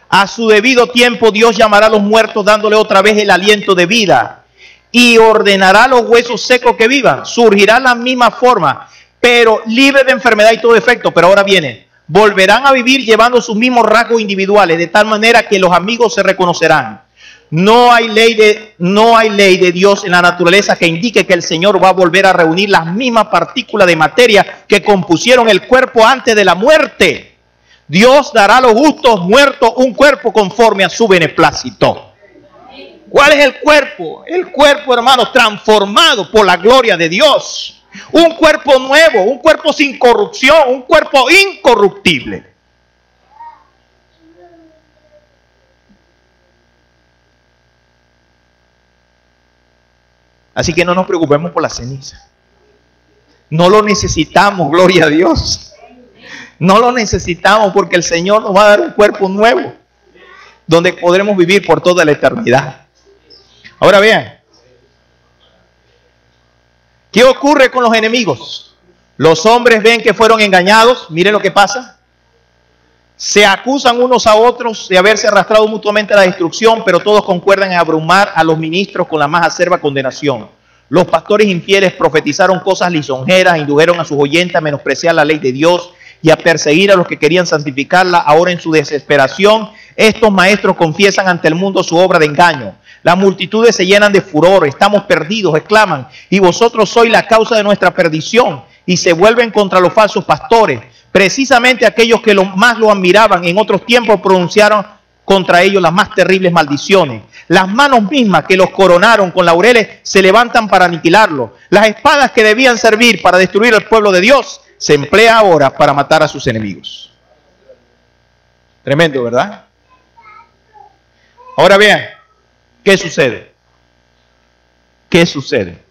A su debido tiempo Dios llamará a los muertos dándole otra vez el aliento de vida y ordenará a los huesos secos que vivan. Surgirá la misma forma, pero libre de enfermedad y todo defecto. Pero ahora viene, volverán a vivir llevando sus mismos rasgos individuales, de tal manera que los amigos se reconocerán. No hay ley de Dios en la naturaleza que indique que el Señor va a volver a reunir las mismas partículas de materia que compusieron el cuerpo antes de la muerte. Dios dará a los justos muertos un cuerpo conforme a su beneplácito. ¿Cuál es el cuerpo? El cuerpo, hermanos, transformado por la gloria de Dios. Un cuerpo nuevo, un cuerpo sin corrupción, un cuerpo incorruptible. Así que no nos preocupemos por la ceniza. No lo necesitamos, gloria a Dios. No lo necesitamos porque el Señor nos va a dar un cuerpo nuevo, donde podremos vivir por toda la eternidad. Ahora vean, ¿qué ocurre con los enemigos? Los hombres ven que fueron engañados. Miren lo que pasa. Se acusan unos a otros de haberse arrastrado mutuamente a la destrucción, pero todos concuerdan en abrumar a los ministros con la más acerba condenación. Los pastores infieles profetizaron cosas lisonjeras, indujeron a sus oyentes a menospreciar la ley de Dios y a perseguir a los que querían santificarla. Ahora en su desesperación, estos maestros confiesan ante el mundo su obra de engaño. Las multitudes se llenan de furor, estamos perdidos, exclaman, y vosotros sois la causa de nuestra perdición, y se vuelven contra los falsos pastores. Precisamente aquellos que más lo admiraban en otros tiempos pronunciaron contra ellos las más terribles maldiciones. Las manos mismas que los coronaron con laureles se levantan para aniquilarlo. Las espadas que debían servir para destruir al pueblo de Dios se emplean ahora para matar a sus enemigos. Tremendo, ¿verdad? Ahora vean, ¿qué sucede? ¿Qué sucede?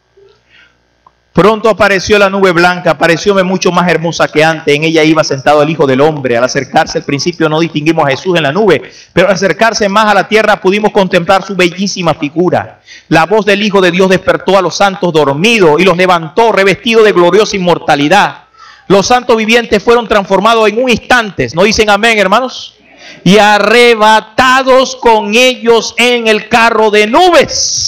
Pronto apareció la nube blanca, parecióme mucho más hermosa que antes. En ella iba sentado el Hijo del Hombre. Al acercarse al principio no distinguimos a Jesús en la nube, pero al acercarse más a la tierra pudimos contemplar su bellísima figura. La voz del Hijo de Dios despertó a los santos dormidos y los levantó revestidos de gloriosa inmortalidad. Los santos vivientes fueron transformados en un instante. ¿No dicen amén, hermanos? Y arrebatados con ellos en el carro de nubes.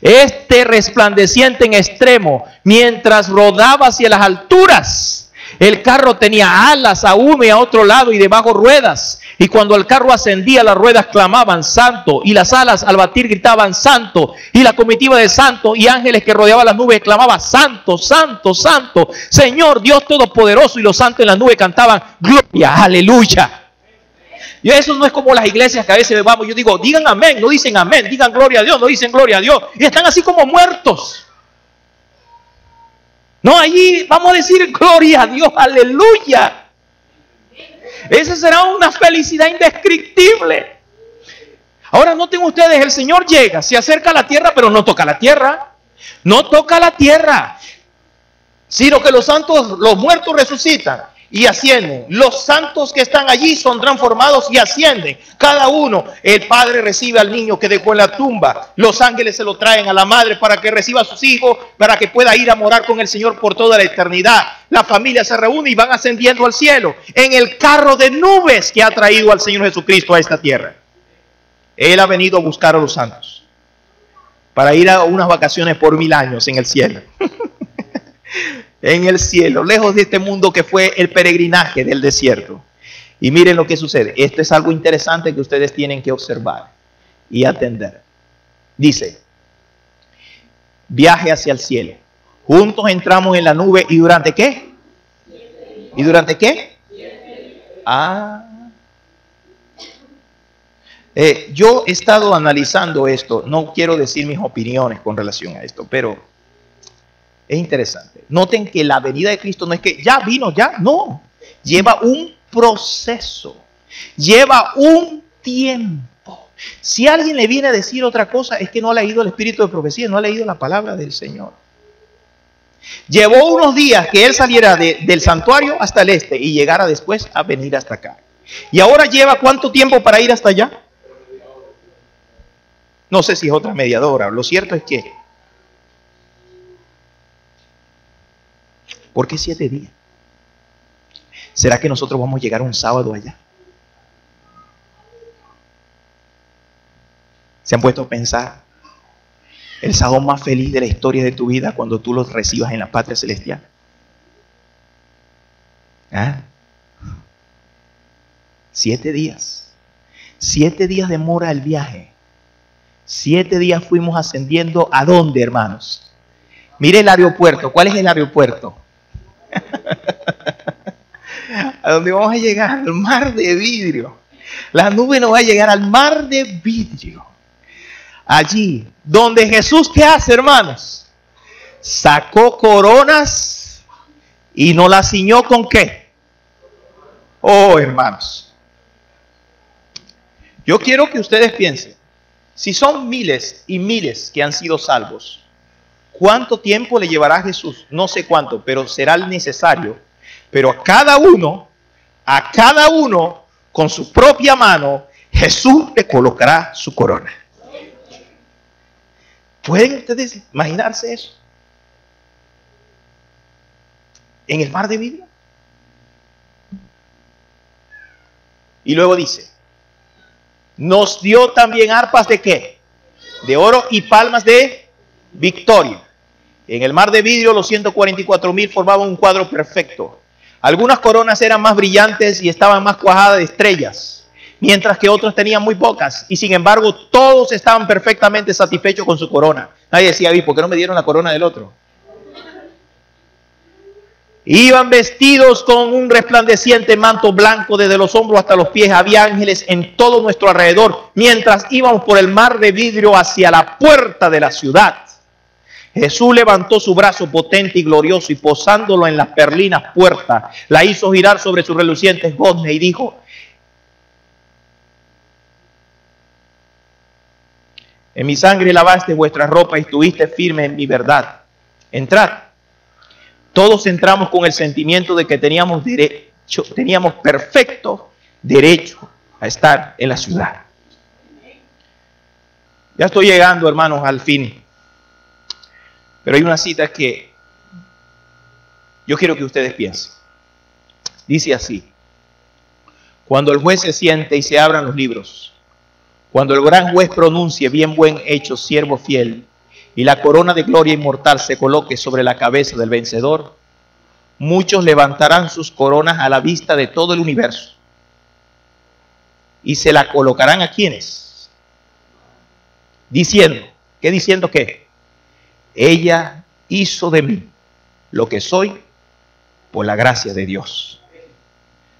Este resplandeciente en extremo, mientras rodaba hacia las alturas, el carro tenía alas a uno y a otro lado y debajo ruedas. Y cuando el carro ascendía, las ruedas clamaban santo, y las alas al batir gritaban santo, y la comitiva de santos y ángeles que rodeaban las nubes clamaban santo, santo, santo, Señor Dios Todopoderoso. Y los santos en las nubes cantaban gloria, aleluya. Y eso no es como las iglesias que a veces vamos, yo digo, digan amén, no dicen amén, digan gloria a Dios, no dicen gloria a Dios. Y están así como muertos. No, allí vamos a decir gloria a Dios, aleluya. Esa será una felicidad indescriptible. Ahora noten ustedes, el Señor llega, se acerca a la tierra, pero no toca la tierra. No toca la tierra, sino que los santos, los muertos resucitan y ascienden. Los santos que están allí son transformados y ascienden. Cada uno, el padre recibe al niño que dejó en la tumba. Los ángeles se lo traen a la madre para que reciba a sus hijos, para que pueda ir a morar con el Señor por toda la eternidad. La familia se reúne y van ascendiendo al cielo en el carro de nubes que ha traído al Señor Jesucristo a esta tierra. Él ha venido a buscar a los santos para ir a unas vacaciones por 1000 años en el cielo. En el cielo, lejos de este mundo que fue el peregrinaje del desierto. Y miren lo que sucede. Esto es algo interesante que ustedes tienen que observar y atender. Dice, viaje hacia el cielo. Juntos entramos en la nube y durante ¿qué? ¿Y durante qué? Yo he estado analizando esto. No quiero decir mis opiniones con relación a esto, pero es interesante. Noten que la venida de Cristo no es que ya vino, ya. No. Lleva un proceso. Lleva un tiempo. Si alguien le viene a decir otra cosa, es que no ha leído el espíritu de profecía, no ha leído la palabra del Señor. Llevó unos días que él saliera del santuario hasta el este y llegara después a venir hasta acá. Y ahora lleva ¿cuánto tiempo para ir hasta allá? No sé si es otra media hora. Lo cierto es que, ¿por qué 7 días? ¿Será que nosotros vamos a llegar un sábado allá? ¿Se han puesto a pensar el sábado más feliz de la historia de tu vida cuando tú los recibas en la patria celestial? 7 días. 7 días demora el viaje. 7 días fuimos ascendiendo. ¿A dónde, hermanos? Mire el aeropuerto. ¿Cuál es el aeropuerto? ¿A dónde vamos a llegar? Al mar de vidrio. La nube nos va a llegar al mar de vidrio. Allí, donde Jesús, ¿qué hace, hermanos? Sacó coronas y nos las ciñó ¿con qué? Oh, hermanos. Yo quiero que ustedes piensen. Si son miles y miles que han sido salvos, ¿cuánto tiempo le llevará a Jesús? No sé cuánto, pero será necesario. Pero a cada uno, con su propia mano, Jesús le colocará su corona. ¿Pueden ustedes imaginarse eso? En el mar de vidrio. Y luego dice, nos dio también arpas de ¿qué? De oro y palmas de victoria. En el mar de vidrio los 144,000 formaban un cuadro perfecto. Algunas coronas eran más brillantes y estaban más cuajadas de estrellas, mientras que otros tenían muy pocas. Y sin embargo, todos estaban perfectamente satisfechos con su corona. Nadie decía, ¿por qué no me dieron la corona del otro? Iban vestidos con un resplandeciente manto blanco desde los hombros hasta los pies. Había ángeles en todo nuestro alrededor, mientras íbamos por el mar de vidrio hacia la puerta de la ciudad. Jesús levantó su brazo potente y glorioso y posándolo en las perlinas puertas, la hizo girar sobre sus relucientes goznes y dijo, en mi sangre lavaste vuestra ropa y estuviste firme en mi verdad. Entrad. Todos entramos con el sentimiento de que teníamos perfecto derecho a estar en la ciudad. Ya estoy llegando, hermanos, al fin. Pero hay una cita que yo quiero que ustedes piensen. Dice así: cuando el juez se siente y se abran los libros, cuando el gran juez pronuncie bien buen hecho, siervo fiel, y la corona de gloria inmortal se coloque sobre la cabeza del vencedor, muchos levantarán sus coronas a la vista de todo el universo y se la colocarán ¿a quiénes? Diciendo, ¿qué diciendo qué? Ella hizo de mí lo que soy por la gracia de Dios.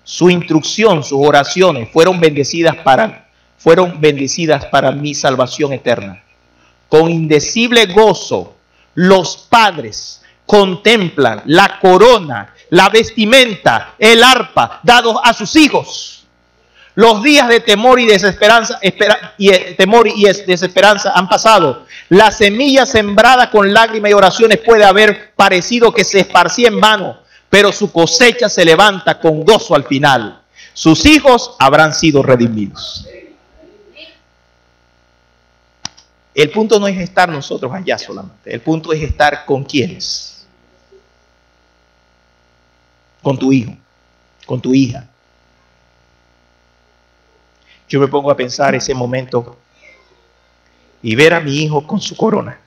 Su instrucción, sus oraciones fueron bendecidas para mi salvación eterna. Con indecible gozo, los padres contemplan la corona, la vestimenta, el arpa dados a sus hijos. Los días de temor y desesperanza, desesperanza han pasado. La semilla sembrada con lágrimas y oraciones puede haber parecido que se esparcía en vano, pero su cosecha se levanta con gozo al final. Sus hijos habrán sido redimidos. El punto no es estar nosotros allá solamente. El punto es estar con quienes. Con tu hijo, con tu hija. Yo me pongo a pensar ese momento y ver a mi hijo con su corona.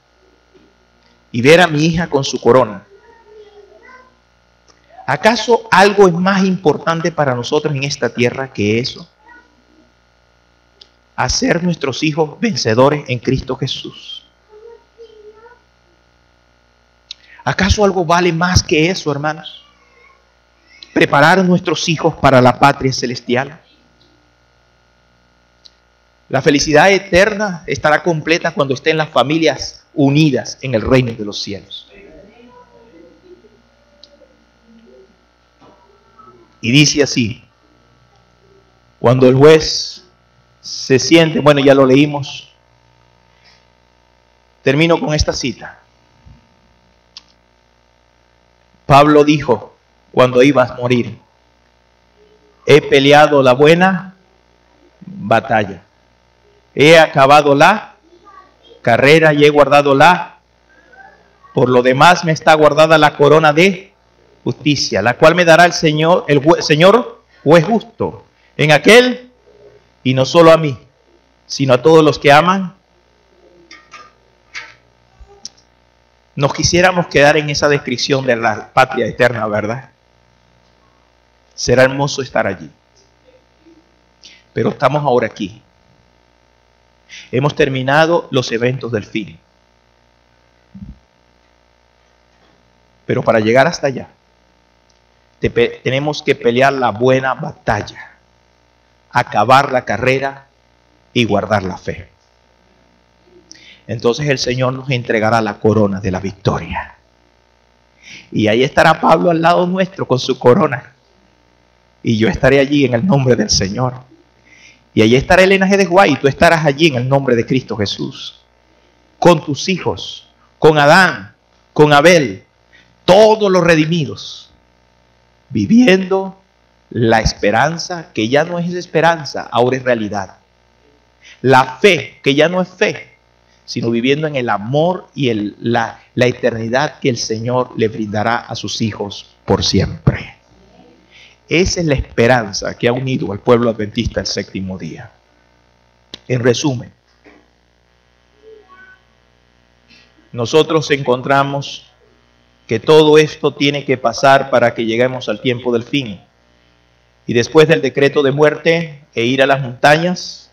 Y ver a mi hija con su corona. ¿Acaso algo es más importante para nosotros en esta tierra que eso? Hacer nuestros hijos vencedores en Cristo Jesús. ¿Acaso algo vale más que eso, hermanos? preparar a nuestros hijos para la patria celestial. La felicidad eterna estará completa cuando estén las familias unidas en el reino de los cielos. Y dice así, cuando el juez se siente, bueno, ya lo leímos, termino con esta cita. Pablo dijo, cuando iba a morir, he peleado la buena batalla, he acabado la carrera y he guardado la, por lo demás me está guardada la corona de justicia, la cual me dará el Señor juez justo, en aquel, y no solo a mí, sino a todos los que aman. Nos quisiéramos quedar en esa descripción de la patria eterna, ¿verdad? Será hermoso estar allí. Pero estamos ahora aquí. Hemos terminado los eventos del fin. Pero para llegar hasta allá, tenemos que pelear la buena batalla, acabar la carrera y guardar la fe. Entonces el Señor nos entregará la corona de la victoria. Y ahí estará Pablo al lado nuestro con su corona. Y yo estaré allí en el nombre del Señor. Y allí estará Elena G. de Guay, y tú estarás allí en el nombre de Cristo Jesús. Con tus hijos, con Adán, con Abel, todos los redimidos, viviendo la esperanza que ya no es esperanza, ahora es realidad. La fe que ya no es fe, sino viviendo en el amor y la eternidad que el Señor le brindará a sus hijos por siempre. Esa es la esperanza que ha unido al pueblo adventista el séptimo día. En resumen, nosotros encontramos que todo esto tiene que pasar para que lleguemos al tiempo del fin. Y después del decreto de muerte e ir a las montañas,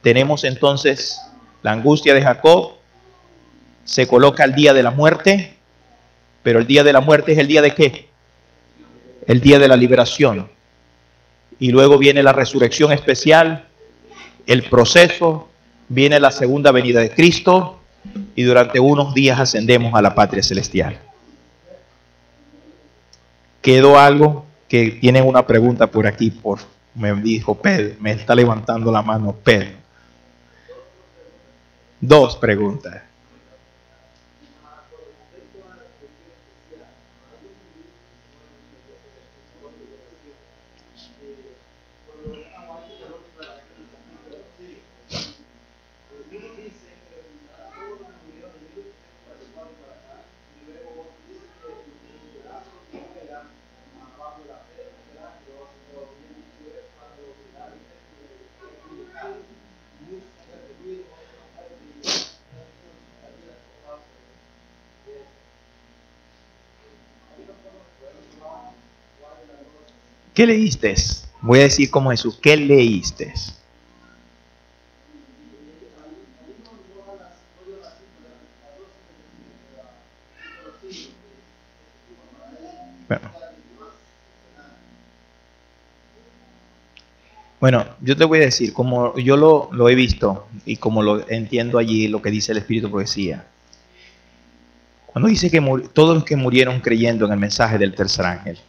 tenemos entonces la angustia de Jacob, se coloca el día de la muerte, pero el día de la muerte es el día de ¿qué? El día de la liberación. Y luego viene la resurrección especial, el proceso, viene la segunda venida de Cristo y durante unos días ascendemos a la patria celestial. Quedó algo que tienen una pregunta por aquí, me dijo Pedro, me está levantando la mano Pedro. Dos preguntas. ¿Qué leíste? Voy a decir como Jesús, ¿qué leíste? Bueno, yo te voy a decir, como yo lo he visto y como lo entiendo allí, lo que dice el Espíritu de Profecía. Cuando dice que todos los que murieron creyendo en el mensaje del tercer ángel,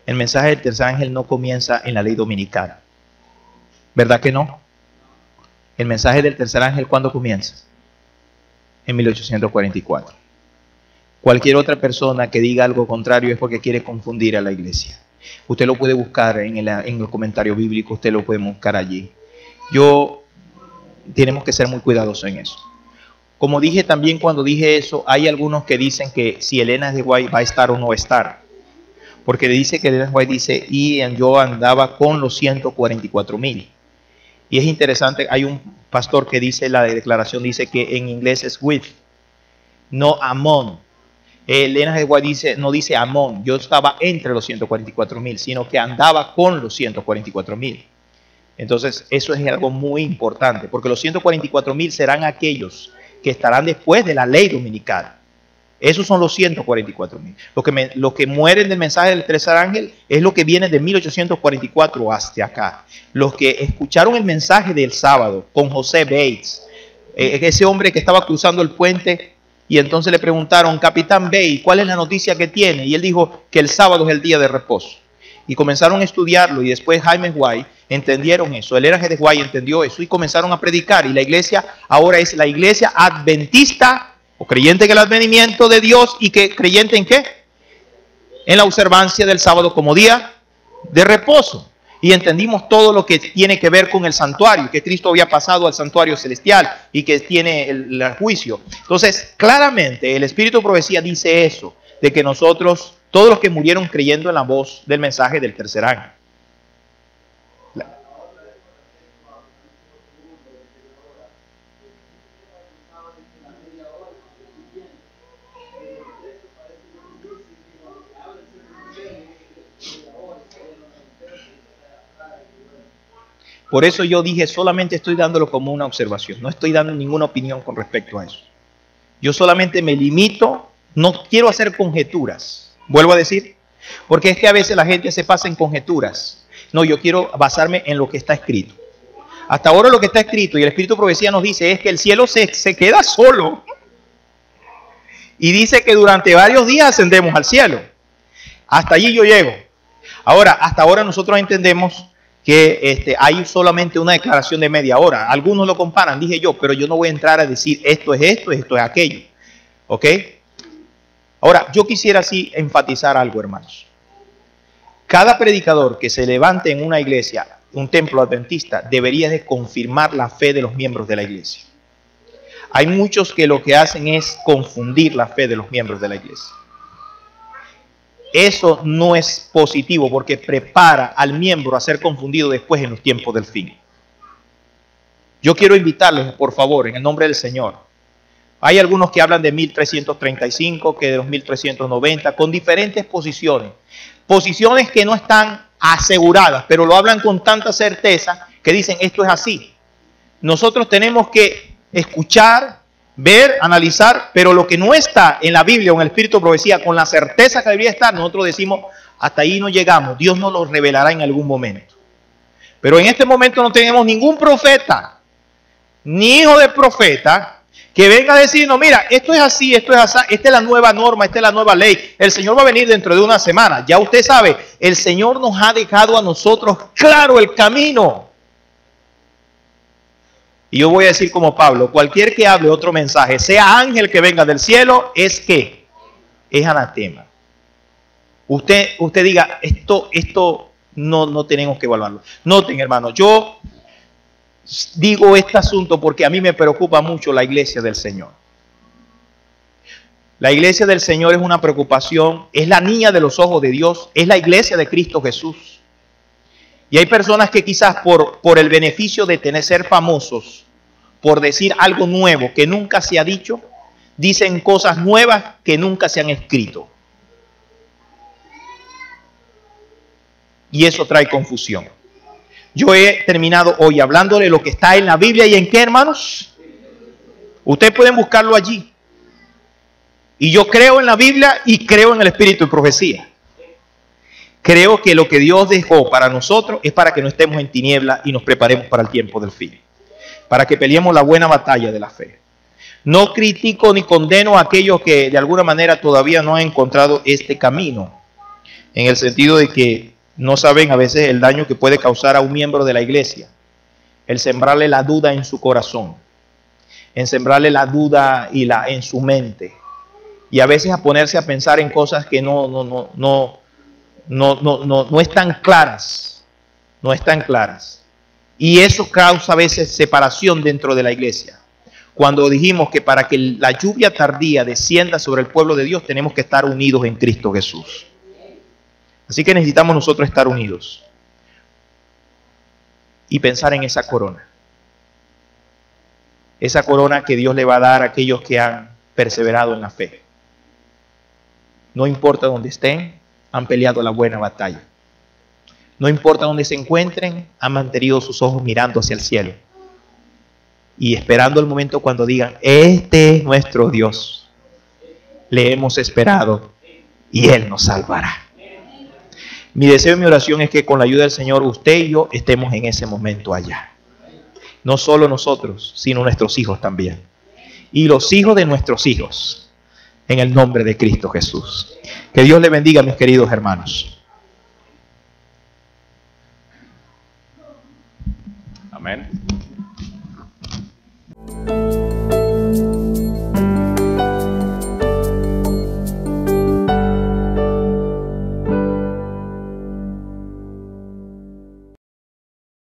el mensaje del tercer ángel no comienza en la ley dominical. ¿Verdad que no? El mensaje del tercer ángel, ¿cuándo comienza? En 1844. Cualquier otra persona que diga algo contrario es porque quiere confundir a la iglesia. Usted lo puede buscar en el comentario bíblico, usted lo puede buscar allí. Tenemos que ser muy cuidadosos en eso. Como dije también cuando dije eso, hay algunos que dicen que si Elena de Guay va a estar o no va a estar. Porque dice que Elena de Guay dice, yo andaba con los 144,000. Y es interesante, hay un pastor que dice, la declaración dice que en inglés es with, no among. Elena de Guay no dice among, yo estaba entre los 144,000, sino que andaba con los 144,000. Entonces eso es algo muy importante, porque los 144,000 serán aquellos que estarán después de la ley dominical. Esos son los 144,000. Los que mueren del mensaje del tercer ángel es lo que viene de 1844 hasta acá. Los que escucharon el mensaje del sábado con José Bates, ese hombre que estaba cruzando el puente, y entonces le preguntaron, Capitán Bates, ¿cuál es la noticia que tiene? Y él dijo que el sábado es el día de reposo. Y comenzaron a estudiarlo, y después Jaime White entendieron eso. El G. de White entendió eso y comenzaron a predicar. Y la iglesia ahora es la iglesia adventista, o creyente en el advenimiento de Dios, y que creyente en qué? En la observancia del sábado como día de reposo. Y entendimos todo lo que tiene que ver con el santuario, que Cristo había pasado al santuario celestial y que tiene el juicio. Entonces, claramente el Espíritu de Profecía dice eso, de que nosotros, todos los que murieron creyendo en la voz del mensaje del tercer ángel. Por eso yo dije, solamente estoy dándolo como una observación. No estoy dando ninguna opinión con respecto a eso. Yo solamente me limito, no quiero hacer conjeturas. Vuelvo a decir, porque es que a veces la gente se pasa en conjeturas. No, yo quiero basarme en lo que está escrito. Hasta ahora lo que está escrito y el Espíritu de Profecía nos dice es que el cielo se queda solo. Y dice que durante varios días ascendemos al cielo. Hasta allí yo llego. Ahora, hasta ahora nosotros entendemos que hay solamente una declaración de media hora. Algunos lo comparan, dije yo, pero yo no voy a entrar a decir esto es esto, esto es aquello. ¿Ok? Ahora, yo quisiera así enfatizar algo, hermanos. Cada predicador que se levante en una iglesia, un templo adventista, debería de confirmar la fe de los miembros de la iglesia. Hay muchos que lo que hacen es confundir la fe de los miembros de la iglesia. Eso no es positivo porque prepara al miembro a ser confundido después en los tiempos del fin. Yo quiero invitarles, por favor, en el nombre del Señor. Hay algunos que hablan de 1335, que de los 1390, con diferentes posiciones. Posiciones que no están aseguradas, pero lo hablan con tanta certeza que dicen esto es así. Nosotros tenemos que escuchar, ver, analizar, pero lo que no está en la Biblia o en el Espíritu de Profecía con la certeza que debería estar, nosotros decimos, hasta ahí no llegamos, Dios nos lo revelará en algún momento. Pero en este momento no tenemos ningún profeta, ni hijo de profeta, que venga a decirnos, mira, esto es así, esta es la nueva norma, esta es la nueva ley, el Señor va a venir dentro de una semana. Ya usted sabe, el Señor nos ha dejado a nosotros claro el camino. Y yo voy a decir como Pablo, cualquier que hable otro mensaje, sea ángel que venga del cielo, es que es anatema. Usted diga, esto no tenemos que evaluarlo. Noten, hermano, yo digo este asunto porque a mí me preocupa mucho la iglesia del Señor. La iglesia del Señor es una preocupación, es la niña de los ojos de Dios, es la iglesia de Cristo Jesús. Y hay personas que quizás por el beneficio de ser famosos, por decir algo nuevo que nunca se ha dicho, dicen cosas nuevas que nunca se han escrito. Y eso trae confusión. Yo he terminado hoy hablándole lo que está en la Biblia y en qué, hermanos. Ustedes pueden buscarlo allí. Y yo creo en la Biblia y creo en el Espíritu de Profecía. Creo que lo que Dios dejó para nosotros es para que no estemos en tinieblas y nos preparemos para el tiempo del fin. Para que peleemos la buena batalla de la fe. No critico ni condeno a aquellos que de alguna manera todavía no han encontrado este camino. En el sentido de que no saben a veces el daño que puede causar a un miembro de la iglesia. El sembrarle la duda en su corazón. En sembrarle la duda en su mente. Y a veces a ponerse a pensar en cosas que no están claras. No están claras. Y eso causa a veces separación dentro de la iglesia. Cuando dijimos que para que la lluvia tardía descienda sobre el pueblo de Dios, tenemos que estar unidos en Cristo Jesús. Así que necesitamos nosotros estar unidos. Y pensar en esa corona. Esa corona que Dios le va a dar a aquellos que han perseverado en la fe. No importa dónde estén, han peleado la buena batalla. No importa dónde se encuentren, han mantenido sus ojos mirando hacia el cielo. Y esperando el momento cuando digan, este es nuestro Dios. le hemos esperado y Él nos salvará. Mi deseo y mi oración es que con la ayuda del Señor usted y yo estemos en ese momento allá. No solo nosotros, sino nuestros hijos también. Y los hijos de nuestros hijos, en el nombre de Cristo Jesús. Que Dios le bendiga, mis queridos hermanos. Amén.